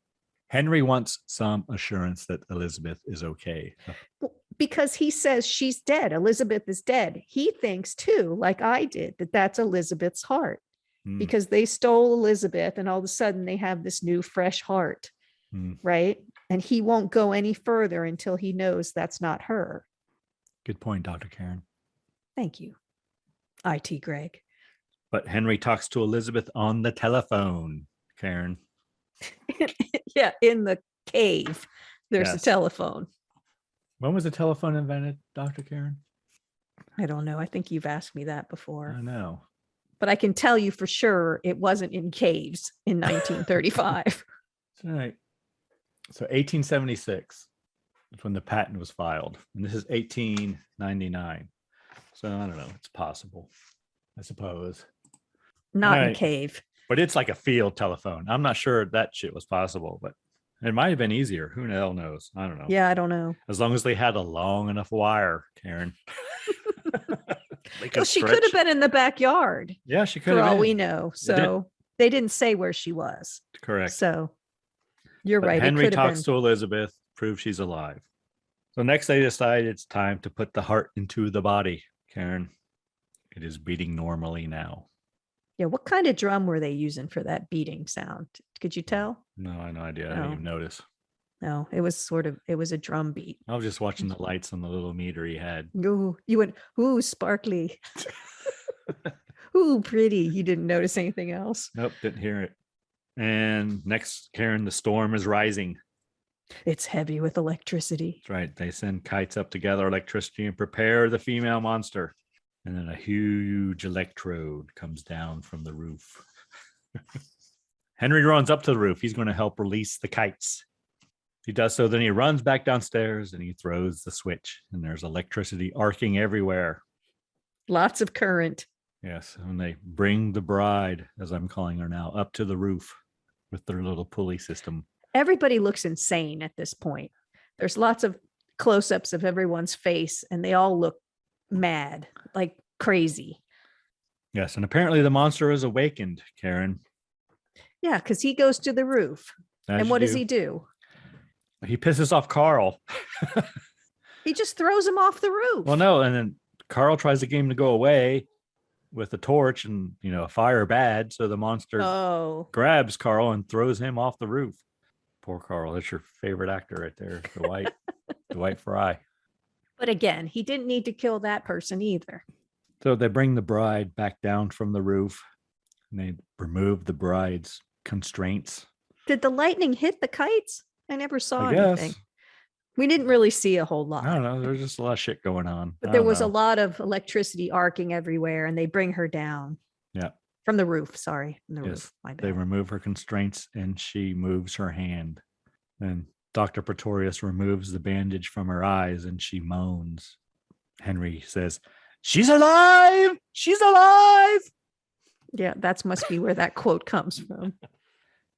Henry wants some assurance that Elizabeth is okay. Well, because he says she's dead. Elizabeth is dead. He thinks too, like I did, that that's Elizabeth's heart because they stole Elizabeth and all of a sudden they have this new fresh heart, right? And he won't go any further until he knows that's not her. Good point, Dr. Karen. Thank you. IT Greg. But Henry talks to Elizabeth on the telephone, Karen. Yeah, in the cave, there's a telephone. When was the telephone invented, Dr. Karen? I don't know. I think you've asked me that before. I know. But I can tell you for sure it wasn't in caves in 1935. That's right. So 1876 is when the patent was filed. And this is 1899. So I don't know. It's possible, I suppose. Not in a cave. But it's like a field telephone. I'm not sure that shit was possible, but it might have been easier. Who the hell knows? I don't know. Yeah, I don't know. As long as they had a long enough wire, Karen. Well, she could have been in the backyard. Yeah, she could have been. For all been. we know. So they didn't say where she was. Correct. So you're right. Henry talks to Elizabeth, proves she's alive. So next they decide it's time to put the heart into the body, Karen. It is beating normally now. Yeah, what kind of drum were they using for that beating sound? Could you tell? No, I had no idea. I didn't even notice. No, it was a drum beat. I was just watching the lights on the little meter he had. Ooh, you went, ooh, sparkly. Ooh, pretty. You didn't notice anything else? Nope, didn't hear it. And next, Karen, the storm is rising. It's heavy with electricity. That's right. They send kites up to gather electricity and prepare the female monster. And then a huge electrode comes down from the roof. Henry runs up to the roof. He's going to help release the kites. He does so. Then he runs back downstairs and he throws the switch. And there's electricity arcing everywhere. Lots of current. Yes. And they bring the bride, as I'm calling her now, up to the roof with their little pulley system. Everybody looks insane at this point. There's lots of close-ups of everyone's face and they all look mad, like crazy. Yes, and apparently the monster is awakened, Karen. Yeah, because he goes to the roof. And what does he do? He pisses off Carl. He just throws him off the roof. Well, no, and then Carl tries to get him to go away with a torch and, a fire bad. So the monster grabs Carl and throws him off the roof. Poor Carl. That's your favorite actor right there, Dwight Fry. But again, he didn't need to kill that person either. So they bring the bride back down from the roof and they remove the bride's constraints. Did the lightning hit the kites? I never saw anything. We didn't really see a whole lot. I don't know. There's just a lot of shit going on. But there was a lot of electricity arcing everywhere and they bring her down. Yeah. From the roof. Sorry. From the roof. My bad. They remove her constraints and she moves her hand. And Dr. Pretorius removes the bandage from her eyes and she moans. Henry says, "She's alive! She's alive!" Yeah, that must be where that quote comes from.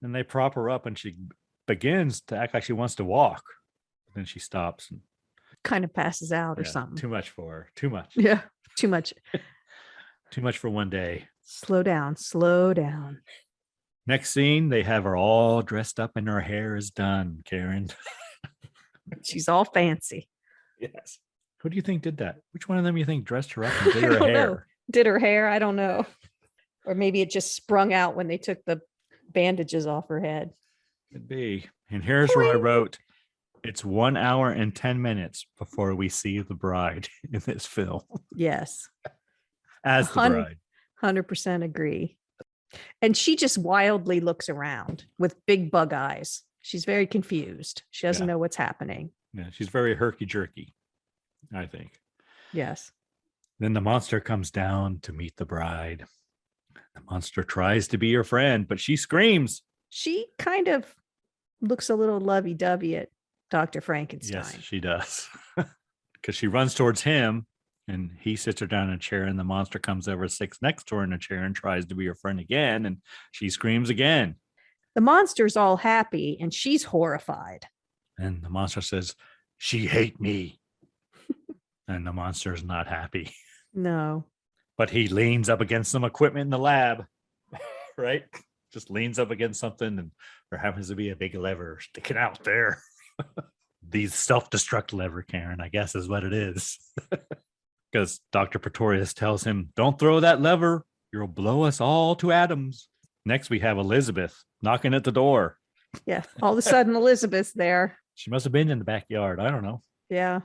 And they prop her up and she begins to act like she wants to walk. But then she stops and kind of passes out or something. Too much for her. Too much. Yeah, too much. Too much for one day. Slow down. Slow down. Next scene, they have her all dressed up and her hair is done, Karen. She's all fancy. Yes. Who do you think did that? Which one of them you think dressed her up and did I her don't hair? know. Did her hair? I don't know. Or maybe it just sprung out when they took the bandages off her head. Could be. And here's where I wrote, it's 1 hour and 10 minutes before we see the bride in this film. Yes. As the bride. 100% agree. And she just wildly looks around with big bug eyes. She's very confused. She doesn't know what's happening. Yeah, she's very herky-jerky, I think. Yes. Then the monster comes down to meet the bride. The monster tries to be her friend, but she screams. She kind of looks a little lovey-dovey at Dr. Frankenstein. Yes, she does. Because she runs towards him and he sits her down in a chair and the monster comes over, sits next to her in a chair and tries to be her friend again. And she screams again. The monster's all happy and she's horrified. And the monster says, she hate me. And the monster is not happy. No. But he leans up against some equipment in the lab, right? Just leans up against something and there happens to be a big lever sticking out there. The self-destruct lever, Karen, I guess is what it is. Because Dr. Pretorius tells him, don't throw that lever. You'll blow us all to atoms. Next, we have Elizabeth knocking at the door. Yeah. All of a sudden, Elizabeth's there. She must have been in the backyard. I don't know. Yeah.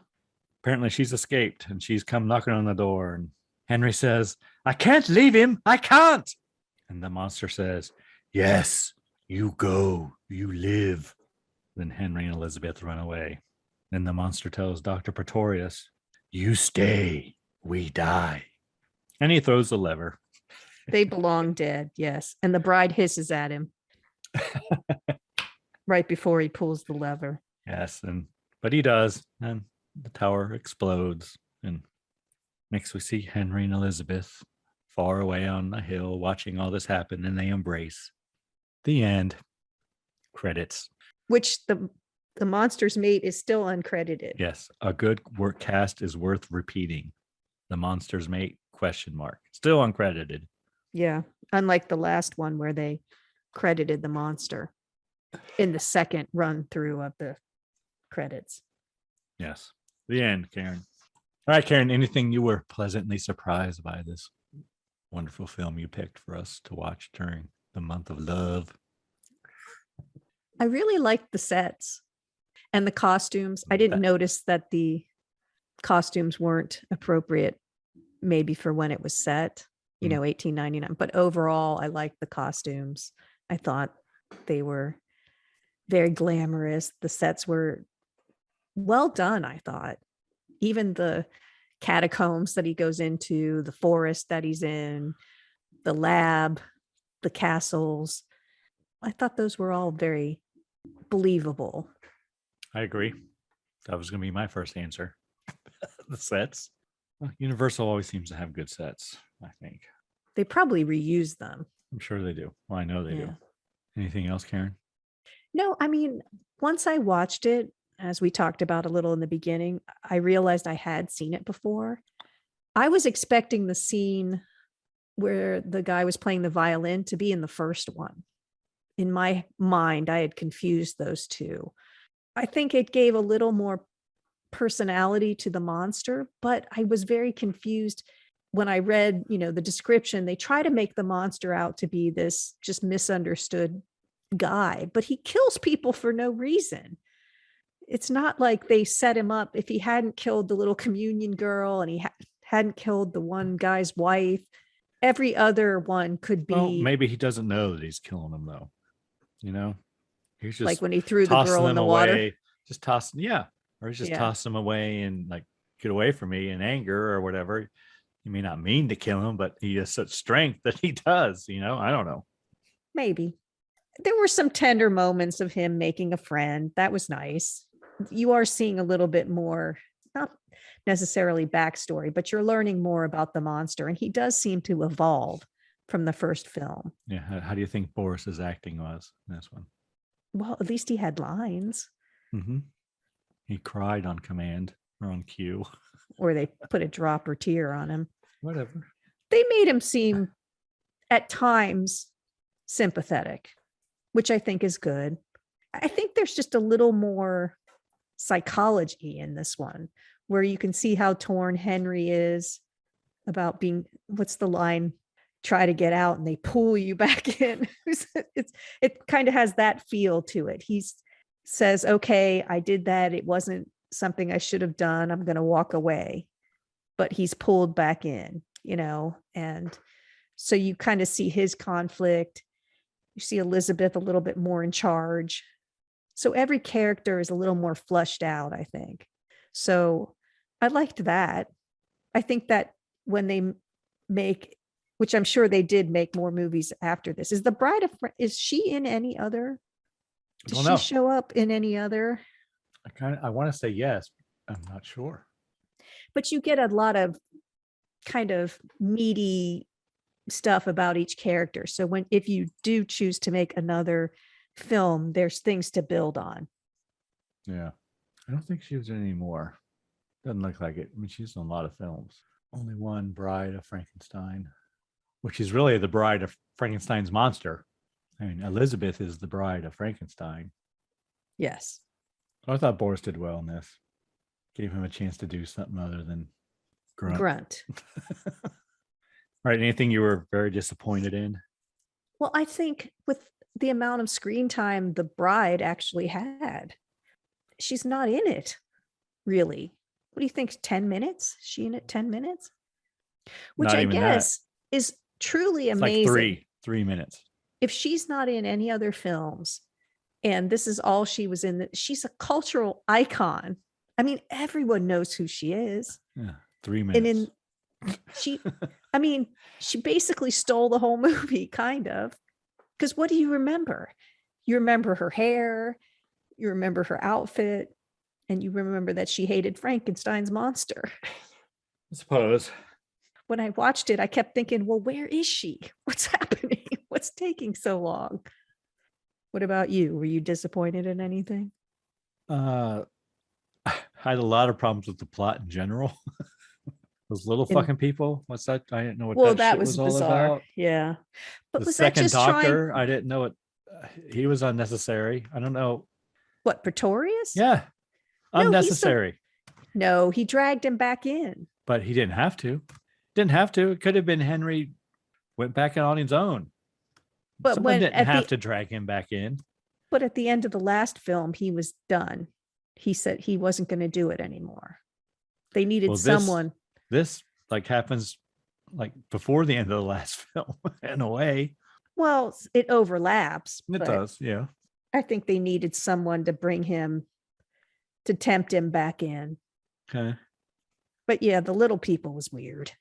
Apparently, she's escaped and she's come knocking on the door. And Henry says, I can't leave him. I can't. And the monster says, yes, you go. You live. Then Henry and Elizabeth run away. Then the monster tells Dr. Pretorius, you stay. We die. And he throws the lever. They belong dead. Yes. And the bride hisses at him right before he pulls the lever. Yes. But he does. And the tower explodes. And next we see Henry and Elizabeth far away on a hill watching all this happen. And they embrace. The end. Credits. Which the monster's mate is still uncredited. Yes. A good work cast is worth repeating. The monster's mate, ? Still uncredited. Yeah. Unlike the last one where they credited the monster in the second run through of the credits. Yes. The end, Karen. All right, Karen, anything you were pleasantly surprised by this wonderful film you picked for us to watch during the month of love? I really liked the sets and the costumes. I didn't notice that the costumes weren't appropriate maybe for when it was set, 1899. But overall, I liked the costumes. I thought they were very glamorous. The sets were well done, I thought. Even the catacombs that he goes into, the forest that he's in, the lab, the castles. I thought those were all very believable. I agree. That was going to be my first answer. The sets. Well, Universal always seems to have good sets, I think. They probably reuse them. I'm sure they do. Well, I know they do. Anything else, Karen? No, I mean, once I watched it, as we talked about a little in the beginning, I realized I had seen it before. I was expecting the scene where the guy was playing the violin to be in the first one. In my mind, I had confused those two. I think it gave a little more personality to the monster, but I was very confused when I read, the description. They try to make the monster out to be this just misunderstood guy, but he kills people for no reason. It's not like they set him up. If he hadn't killed the little communion girl and he hadn't killed the one guy's wife, every other one could be. Well, maybe he doesn't know that he's killing them, though. He's just like when he threw the girl in the water. Just tossing, or he's just tossing them away and like, get away from me in anger or whatever. He may not mean to kill him, but he has such strength that he does. I don't know. Maybe there were some tender moments of him making a friend. That was nice. You are seeing a little bit more, not necessarily backstory, but you're learning more about the monster. And he does seem to evolve from the first film. Yeah. How do you think Boris's acting was in this one? Well, at least he had lines. Mm-hmm. He cried on command or on cue. Or they put a drop or tear on him. Whatever. They made him seem at times sympathetic, which I think is good. I think there's just a little more psychology in this one, where you can see how torn Henry is about being, what's the line? Try to get out and they pull you back in. It kind of has that feel to it. He says, okay, I did that. It wasn't something I should have done. I'm going to walk away. But he's pulled back in, and so you kind of see his conflict. You see Elizabeth a little bit more in charge. So every character is a little more fleshed out, I think. So I liked that. I think that when they make, which I'm sure they did make more movies after this, is she in any other? Does she show up in any other? I want to say yes. I'm not sure. But you get a lot of kind of meaty stuff about each character. So if you do choose to make another film, there's things to build on. Yeah. I don't think she was in any more. Doesn't look like it. I mean, she's in a lot of films. Only one, Bride of Frankenstein, which is really the Bride of Frankenstein's monster. I mean, Elizabeth is the Bride of Frankenstein. Yes. I thought Boris did well in this. Gave him a chance to do something other than grunt. All right. Anything you were very disappointed in? Well, I think with the amount of screen time the bride actually had, she's not in it, really. What do you think? 10 minutes? Is she in it 10 minutes? Which I guess is truly amazing. Like 3 minutes. If she's not in any other films, and this is all she was in, she's a cultural icon. I mean, everyone knows who she is. Yeah, 3 minutes. And she basically stole the whole movie, kind of. Because what do you remember? You remember her hair, you remember her outfit, and you remember that she hated Frankenstein's monster. I suppose. When I watched it, I kept thinking, well, where is she? What's happening? What's taking so long? What about you? Were you disappointed in anything? I had a lot of problems with the plot in general. Those little fucking people. What's that? I didn't know what that shit was all about. Yeah. But the was second that just doctor, I didn't know it. He was unnecessary. I don't know. What, Pretorius? Yeah. Unnecessary. No, he dragged him back in. But he didn't have to. Didn't have to. It could have been Henry went back in on his own. But someone didn't have to drag him back in. But at the end of the last film, he was done. He said he wasn't going to do it anymore. They needed someone. This like happens like before the end of the last film in a way. Well, it overlaps. It does, yeah. I think they needed someone to bring him, to tempt him back in. Okay. But yeah, the little people was weird.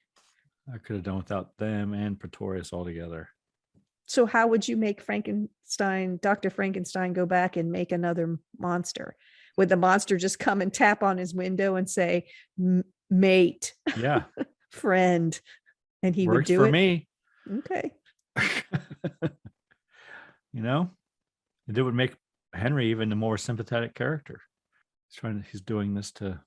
I could have done without them and Pretorius altogether. So how would you make Dr. Frankenstein go back and make another monster? Would the monster just come and tap on his window and say, mate, yeah, friend, and he works would do for it? Me. Okay. It would make Henry even a more sympathetic character. He's doing this to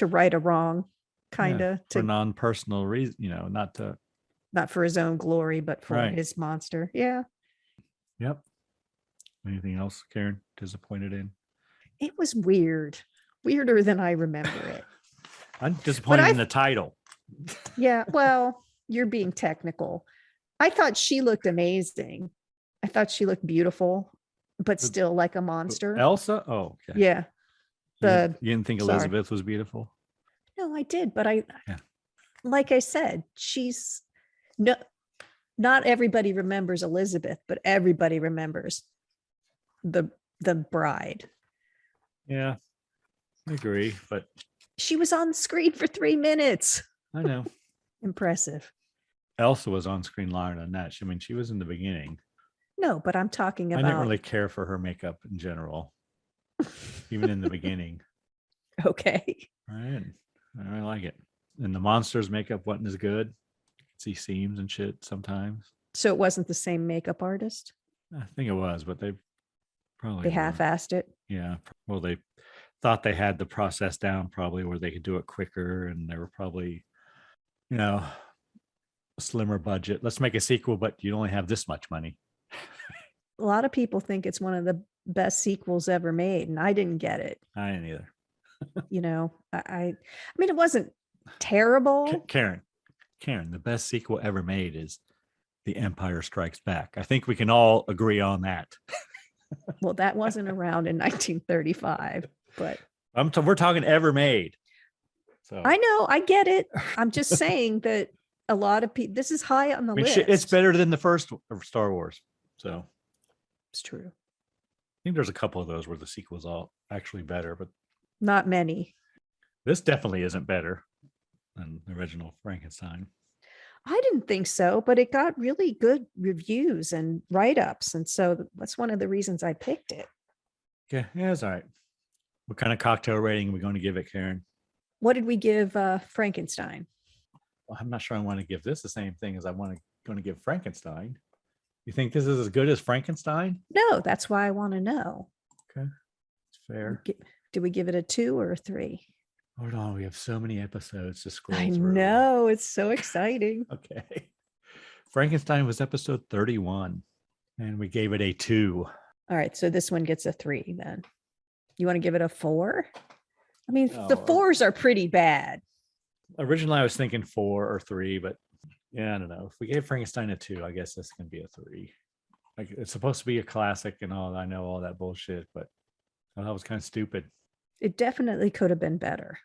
right a wrong, kind of, for non-personal reason, not for his own glory, but for his monster. Yeah. Yep. Anything else, Karen, disappointed in? It was weirder than I remember it. I'm disappointed in the title. Yeah, well, you're being technical. I thought she looked amazing. I thought she looked beautiful, but still like a monster. Elsa? Oh, okay. Yeah. You didn't think Elizabeth was beautiful? No, I did, but like I said, not everybody remembers Elizabeth, but everybody remembers the bride. Yeah, I agree, but she was on screen for 3 minutes. I know. Impressive. Elsa was on screen longer than that. She was in the beginning. No, but I'm talking about. I didn't really care for her makeup in general, even in the beginning. Okay. I really like it. And the monster's makeup wasn't as good. You could see seams and shit sometimes. So it wasn't the same makeup artist? I think it was, but they half-assed it. Yeah. Well, they thought they had the process down probably where they could do it quicker, and they were probably, a slimmer budget. Let's make a sequel, but you only have this much money. A lot of people think it's one of the best sequels ever made, and I didn't get it. I didn't either. I mean, it wasn't terrible. Karen, the best sequel ever made is The Empire Strikes Back. I think we can all agree on that. Well, that wasn't around in 1935, but We're talking ever made. So I know, I get it. I'm just saying that a lot of people, this is high on the list. it's better than the first of Star Wars. So It's true. I think there's a couple of those where the sequel's all actually better, but Not many. this definitely isn't better than the original Frankenstein. I didn't think so, but it got really good reviews and write-ups. And so that's one of the reasons I picked it. Okay, yeah, it's all right. What kind of cocktail rating are we going to give it, Karen? What did we give Frankenstein? Well, I'm not sure I want to give this the same thing as going to give Frankenstein. You think this is as good as Frankenstein? No, that's why I want to know. Okay, it's fair. Did we give it a 2 or a 3? Hold on, we have so many episodes to scroll I through. know, it's so exciting. Okay. Frankenstein was episode 31, and we gave it a 2. All right, so this one gets a 3 then. You want to give it a 4? I mean, No, the 4s are pretty bad. Originally, I was thinking 4 or 3, but yeah, I don't know. If we gave Frankenstein a 2, I guess this can be a 3. Like, it's supposed to be a classic and all. I know all that bullshit, but I thought it was kind of stupid. It definitely could have been better.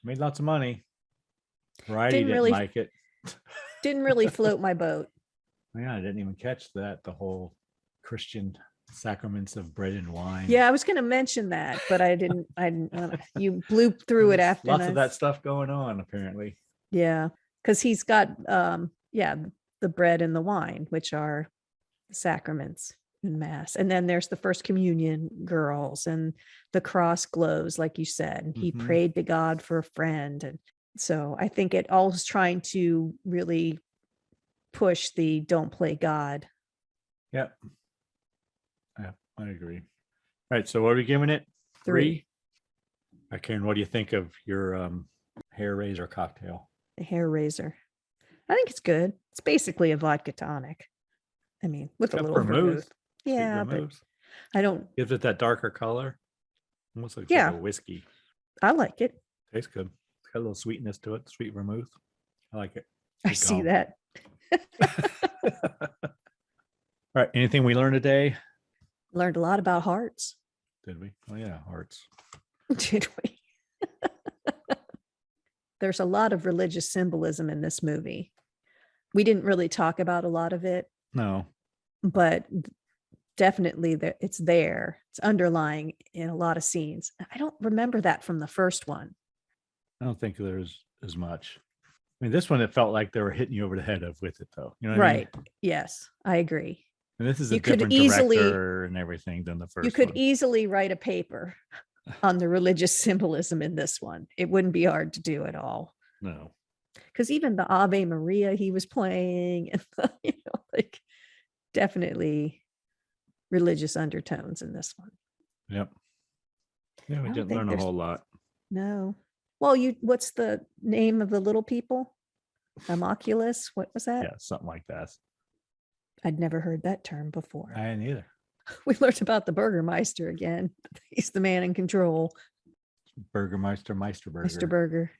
Made lots of money. Variety didn't really- like it. Didn't really float my boat. Yeah, I didn't even catch that. The whole Christian sacraments of bread and wine. Yeah, I was going to mention that, but I didn't. You blew through it after. Lots of that stuff going on, apparently. Yeah, because he's got the bread and the wine, which are sacraments in mass, and then there's the first communion girls and the cross glows, like you said, and he prayed to God for a friend. And so I think it all is trying to really push the don't play God. Yep. Yeah, I agree. All right, so what are we giving it? 3. Karen, what do you think of your hair razor cocktail? The hair razor, I think it's good. It's basically a vodka tonic. I mean, with a little vermouth. Yeah, but I don't. Gives it that darker color. Almost like Yeah. a whiskey. I like it. Tastes good. It's got a little sweetness to it. Sweet vermouth. I like it. I Good see call. that. All right. Anything we learned today? Learned a lot about hearts. Did we? Oh yeah, hearts. Did we? There's a lot of religious symbolism in this movie. We didn't really talk about a lot of it, No. but definitely it's there. It's underlying in a lot of scenes. I don't remember that from the first one. I don't think there's as much. I mean, this one, it felt like they were hitting you over the head with it, though. You know what I mean? Right. Yes, I agree. And this is a You could different easily- director and everything than the first You could one. easily write a paper on the religious symbolism in this one. It wouldn't be hard to do at all. No. Because even the Ave Maria he was playing, and like definitely religious undertones in this one. Yep. Yeah, we I don't didn't think learn a there's- whole lot. No. Well, what's the name of the little people? Homunculus? What was that? Yeah, something like that. I'd never heard that term before. I didn't either. We learned about the Burgermeister again. He's the man in control. Burgermeister, Meisterburger. Mr. Burger.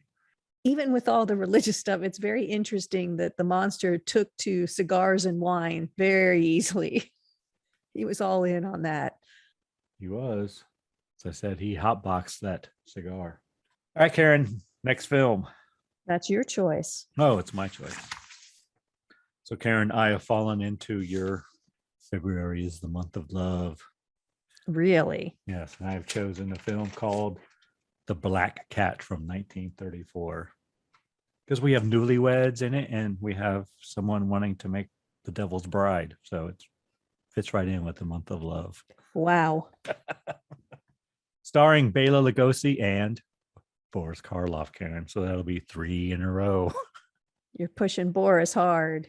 Even with all the religious stuff, it's very interesting that the monster took to cigars and wine very easily. He was all in on that. He was. As I said, he hotboxed that cigar. All right, Karen, next film. That's your choice. Oh, it's my choice. So, Karen, I have fallen into your February is the month of love. Really? Yes, and I have chosen a film called The Black Cat from 1934. Because we have newlyweds in it and we have someone wanting to make the devil's bride. So it fits right in with the month of love. Wow. Starring Bela Lugosi and Boris Karloff, Karen. So that'll be 3 in a row. You're pushing Boris hard,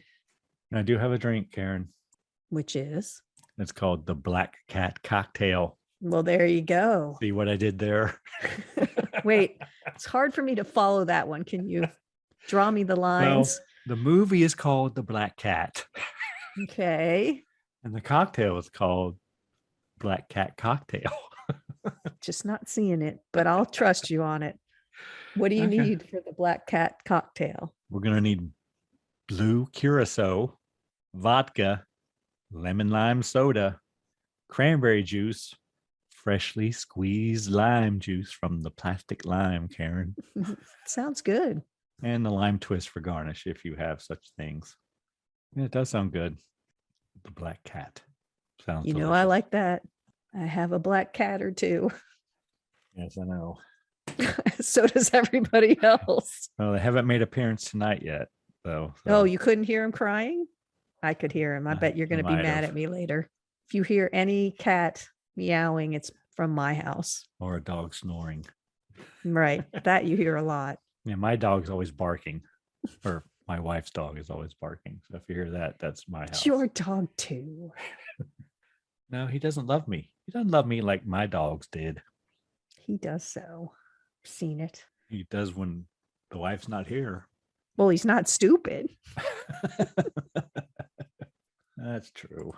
And I do have a drink, Karen. which is, It's called the Black Cat Cocktail. well, there you go. See what I did there? Wait, it's hard for me to follow that one. Can you draw me the lines? The movie is called The Black Cat. Okay. And the cocktail is called Black Cat Cocktail. Just not seeing it, but I'll trust you on it. What do you Okay. need for the Black Cat cocktail? We're going to need blue curacao, vodka, lemon lime soda, cranberry juice, freshly squeezed lime juice from the plastic lime, Karen, Sounds good. and the lime twist for garnish if you have such things. Yeah, it does sound good. The Black Cat sounds You know, delicious. I like that. I have a black cat or two. Yes, I know. So does everybody else. Well, they haven't made appearance tonight yet, though. Oh, you couldn't hear him crying? I could hear him. I bet you're going to be might mad have. at me later. If you hear any cat meowing, it's from my house. Or a dog snoring. Right. That you hear a lot. Yeah, my dog's always barking, or my wife's dog is always barking. So if you hear that, that's my house. It's your dog too. No, he doesn't love me. He doesn't love me like my dogs did. He does so. I've seen it. He does when the wife's not here. Well, he's not stupid. That's true. All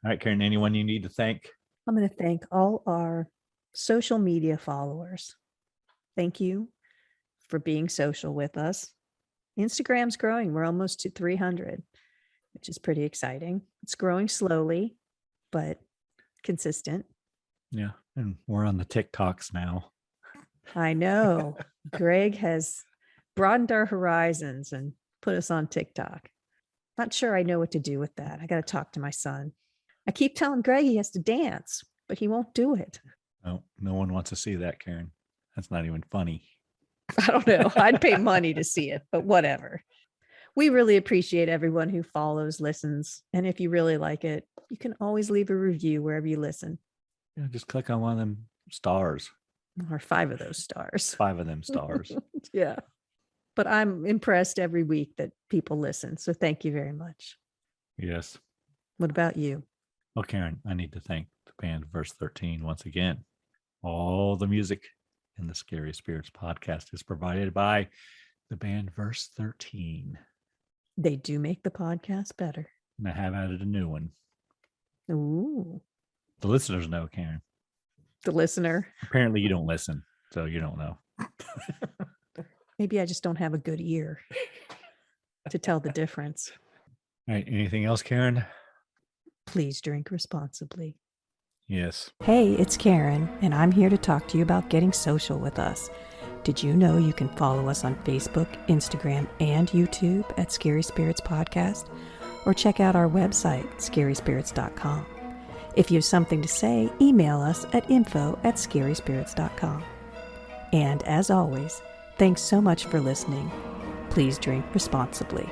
right, Karen, anyone you need to thank? I'm going to thank all our social media followers. Thank you for being social with us. Instagram's growing. We're almost to 300, which is pretty exciting. It's growing slowly, but consistent. Yeah, and we're on the TikToks now. I know. Greg has broadened our horizons and put us on TikTok. Not sure I know what to do with that. I got to talk to my son. I keep telling Greg he has to dance, but he won't do it. Oh, no one wants to see that, Karen. That's not even funny. I don't know. I'd pay money to see it, but whatever. We really appreciate everyone who follows, listens. And if you really like it, you can always leave a review wherever you listen. Yeah, just click on one of them stars. Or 5 of those stars. 5 of them stars. Yeah. But I'm impressed every week that people listen. So thank you very much. Yes. What about you? Well, Karen, I need to thank the band Verse 13 once again. All the music in the Scary Spirits podcast is provided by the band Verse 13. They do make the podcast better. And I have added a new one. Ooh. The listeners know, Karen. The listener. Apparently you don't listen, so you don't know. Maybe I just don't have a good ear to tell the difference. All right. Anything else, Karen? Please drink responsibly. Yes. Hey, it's Karen, and I'm here to talk to you about getting social with us. Did you know you can follow us on Facebook, Instagram, and YouTube at Scary Spirits Podcast? Or check out our website, scaryspirits.com. If you have something to say, email us at info@scaryspirits.com. And as always, thanks so much for listening. Please drink responsibly.